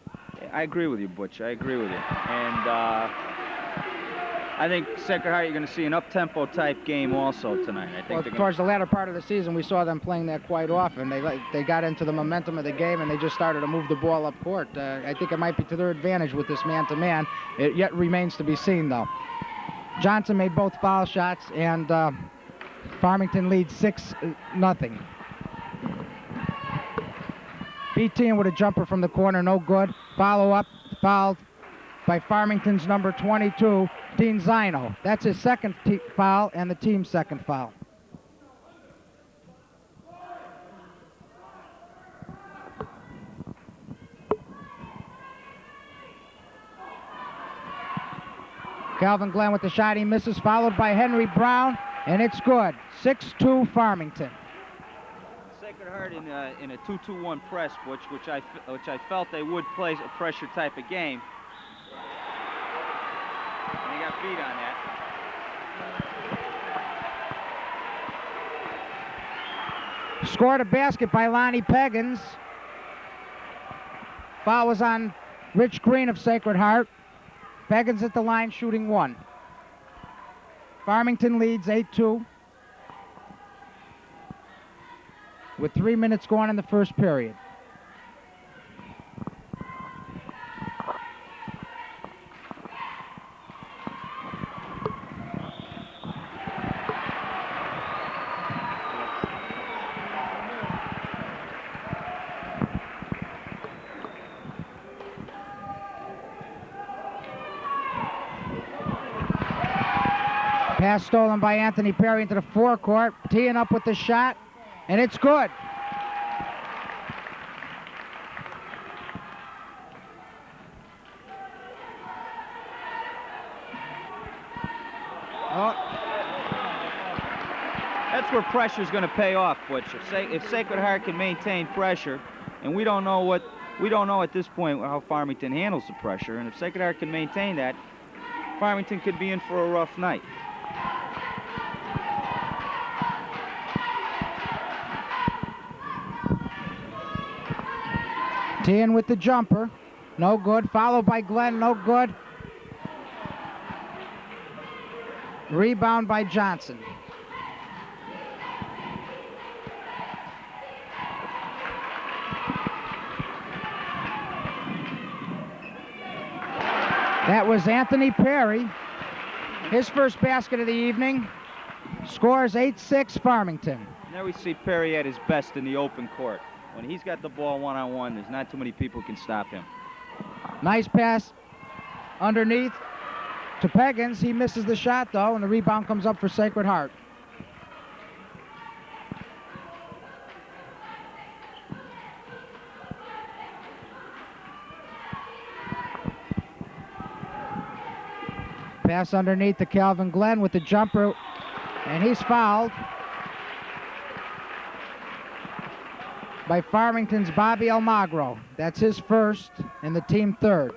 I agree with you, Butch. I agree with you. And I think Sacred Heart, you're going to see an up-tempo type game also tonight. I think towards the latter part of the season, we saw them playing that quite often. They got into the momentum of the game, and they just started to move the ball up court. I think it might be to their advantage with this man-to-man. It yet remains to be seen, though. Johnson made both foul shots, and Farmington leads 6-0. Pete Tehan with a jumper from the corner, no good. Follow-up, fouled by Farmington's number 22, Dean Zino. That's his second foul and the team's second foul. Calvin Glenn with the shot, he misses, followed by Henry Brown, and it's good. 6-2 Farmington. Sacred Heart in a 2-2-1 press, which I felt they would play a pressure type of game. And they got beat on that. Scored a basket by Lonnie Peggins. Foul was on Rich Green of Sacred Heart. Peggins at the line shooting 1. Farmington leads 8-2 with 3 minutes gone in the first period. Pass stolen by Anthony Perry into the forecourt. Teeing up with the shot. And it's good. Oh. That's where pressure's going to pay off, Butch. If Sacred Heart can maintain pressure, and we don't know at this point how Farmington handles the pressure, and if Sacred Heart can maintain that, Farmington could be in for a rough night. Tian with the jumper. No good. Followed by Glenn. No good. Rebound by Johnson. That was Anthony Perry. His first basket of the evening. Scores 8-6 Farmington. There we see Perry at his best in the open court. When he's got the ball one-on-one, there's not too many people who can stop him. Nice pass underneath to Peggins. He misses the shot, though, and the rebound comes up for Sacred Heart. Pass underneath to Calvin Glenn with the jumper, and he's fouled by Farmington's Bobby Almagro. That's his first and the team third.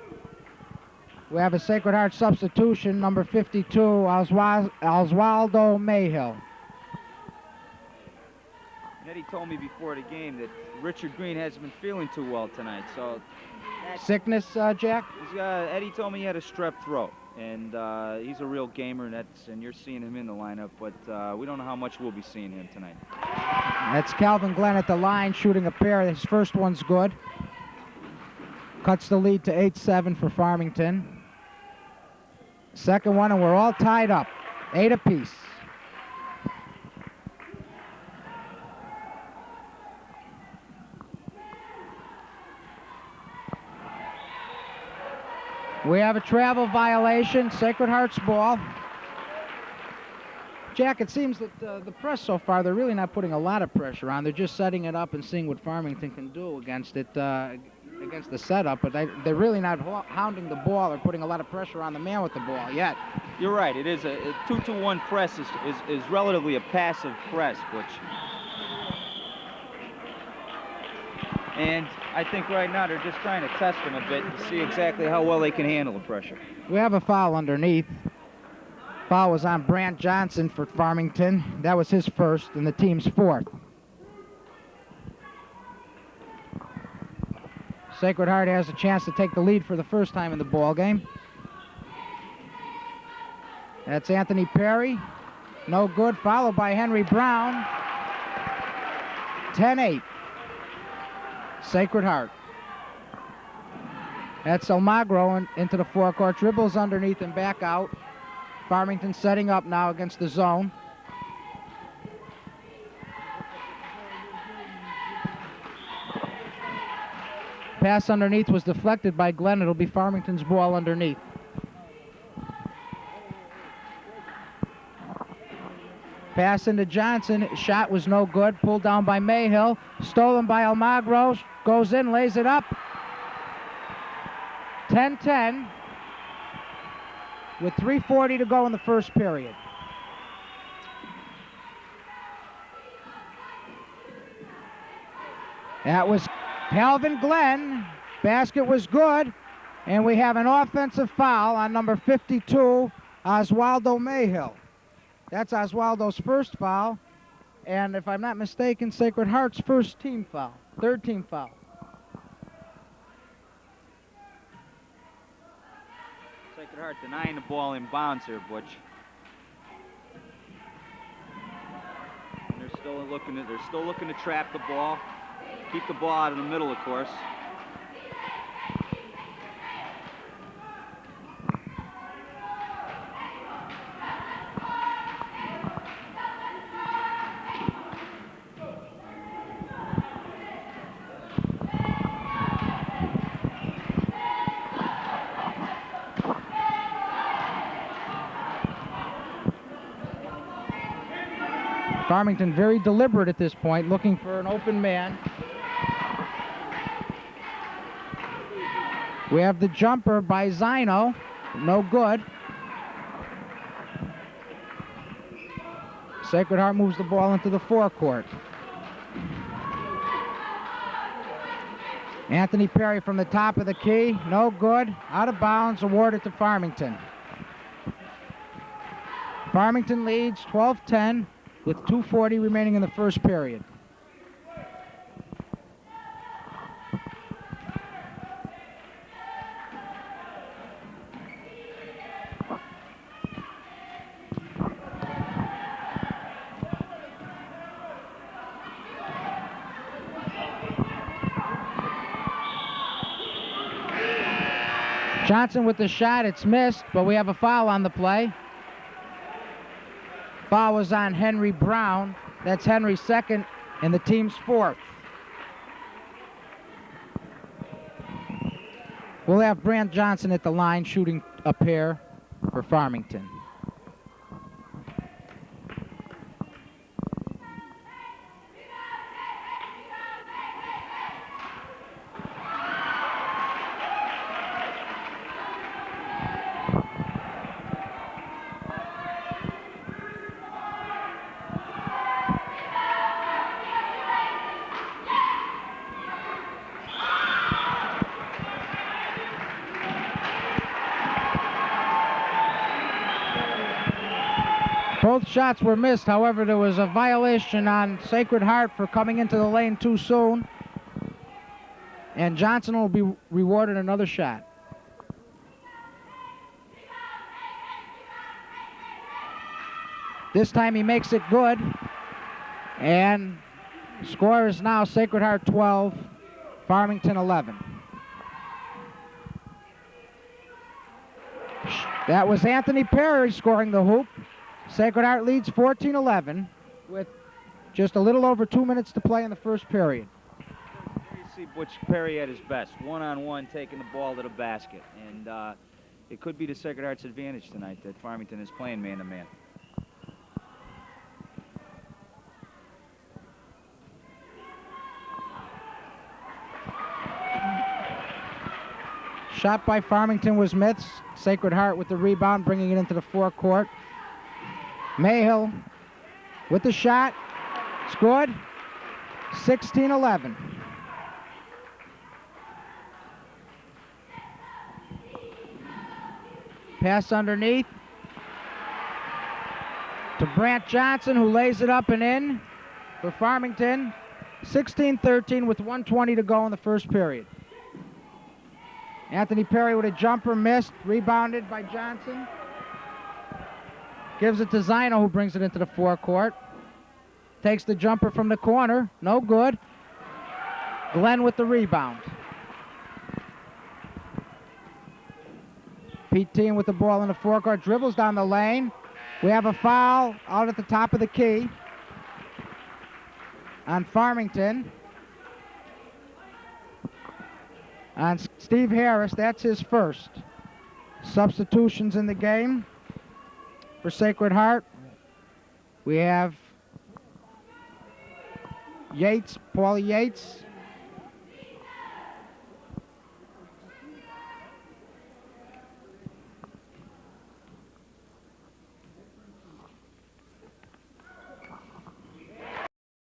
We have a Sacred Heart substitution, number 52, Oswaldo Mayhill. Eddie told me before the game that Richard Green hasn't been feeling too well tonight, so... Sickness, Jack? Eddie told me he had a strep throat, and he's a real gamer, and you're seeing him in the lineup, but we don't know how much we'll be seeing him tonight. That's Calvin Glenn at the line shooting a pair. His first one's good. Cuts the lead to 8-7 for Farmington. Second one, and we're all tied up. 8 apiece. We have a travel violation. Sacred Heart's ball. Jack, it seems that the press so far, they're really not putting a lot of pressure on. They're just setting it up and seeing what Farmington can do against it, against the setup. But they're really not hounding the ball or putting a lot of pressure on the man with the ball yet. You're right. It is a 2-to-1 press is relatively a passive press, which... And I think right now they're just trying to test them a bit to see exactly how well they can handle the pressure. We have a foul underneath. Foul was on Brant Johnson for Farmington. That was his first and the team's fourth. Sacred Heart has a chance to take the lead for the first time in the ball game. That's Anthony Perry. No good. Followed by Henry Brown. 10-8. Sacred Heart. That's Almagro into the forecourt. Dribbles underneath and back out. Farmington setting up now against the zone. Pass underneath was deflected by Glenn. It'll be Farmington's ball underneath. Pass into Johnson. Shot was no good. Pulled down by Mayhill. Stolen by Almagro. Goes in, lays it up. 10-10. With 3:40 to go in the first period. That was Calvin Glenn. Basket was good. And we have an offensive foul on number 52, Oswaldo Mayhill. That's Oswaldo's first foul. And if I'm not mistaken, Sacred Heart's first team foul. Third team foul. Sacred Heart denying the ball in bounds here, Butch. And they're still looking to trap the ball. Keep the ball out of the middle, of course. Farmington very deliberate at this point, looking for an open man. We have the jumper by Zino. No good. Sacred Heart moves the ball into the forecourt. Anthony Perry from the top of the key. No good. Out of bounds. Awarded to Farmington. Farmington leads 12-10 with 2:40 remaining in the first period. Johnson with the shot, it's missed, but we have a foul on the play. Foul was on Henry Brown. That's Henry's second and the team's fourth. We'll have Brant Johnson at the line shooting a pair for Farmington. Both shots were missed. However, there was a violation on Sacred Heart for coming into the lane too soon. And Johnson will be rewarded another shot. This time he makes it good. And score is now Sacred Heart 12, Farmington 11. That was Anthony Perry scoring the hoop. Sacred Heart leads 14-11 with just a little over 2 minutes to play in the first period. There you see Butch Perry at his best, one-on-one taking the ball to the basket. And it could be to Sacred Heart's advantage tonight that Farmington is playing man-to-man. Shot by Farmington was missed. Sacred Heart with the rebound, bringing it into the forecourt. Mayhill with the shot. Scored. 16-11. Pass underneath to Brant Johnson, who lays it up and in for Farmington. 16-13 with 1:20 to go in the first period. Anthony Perry with a jumper, missed, rebounded by Johnson. Gives it to Zino, who brings it into the forecourt. Takes the jumper from the corner, no good. Glenn with the rebound. Pete Teen with the ball in the forecourt, dribbles down the lane. We have a foul out at the top of the key on Farmington. On Steve Harris, that's his first. Substitutions in the game for Sacred Heart. We have Yates, Paulie Yates,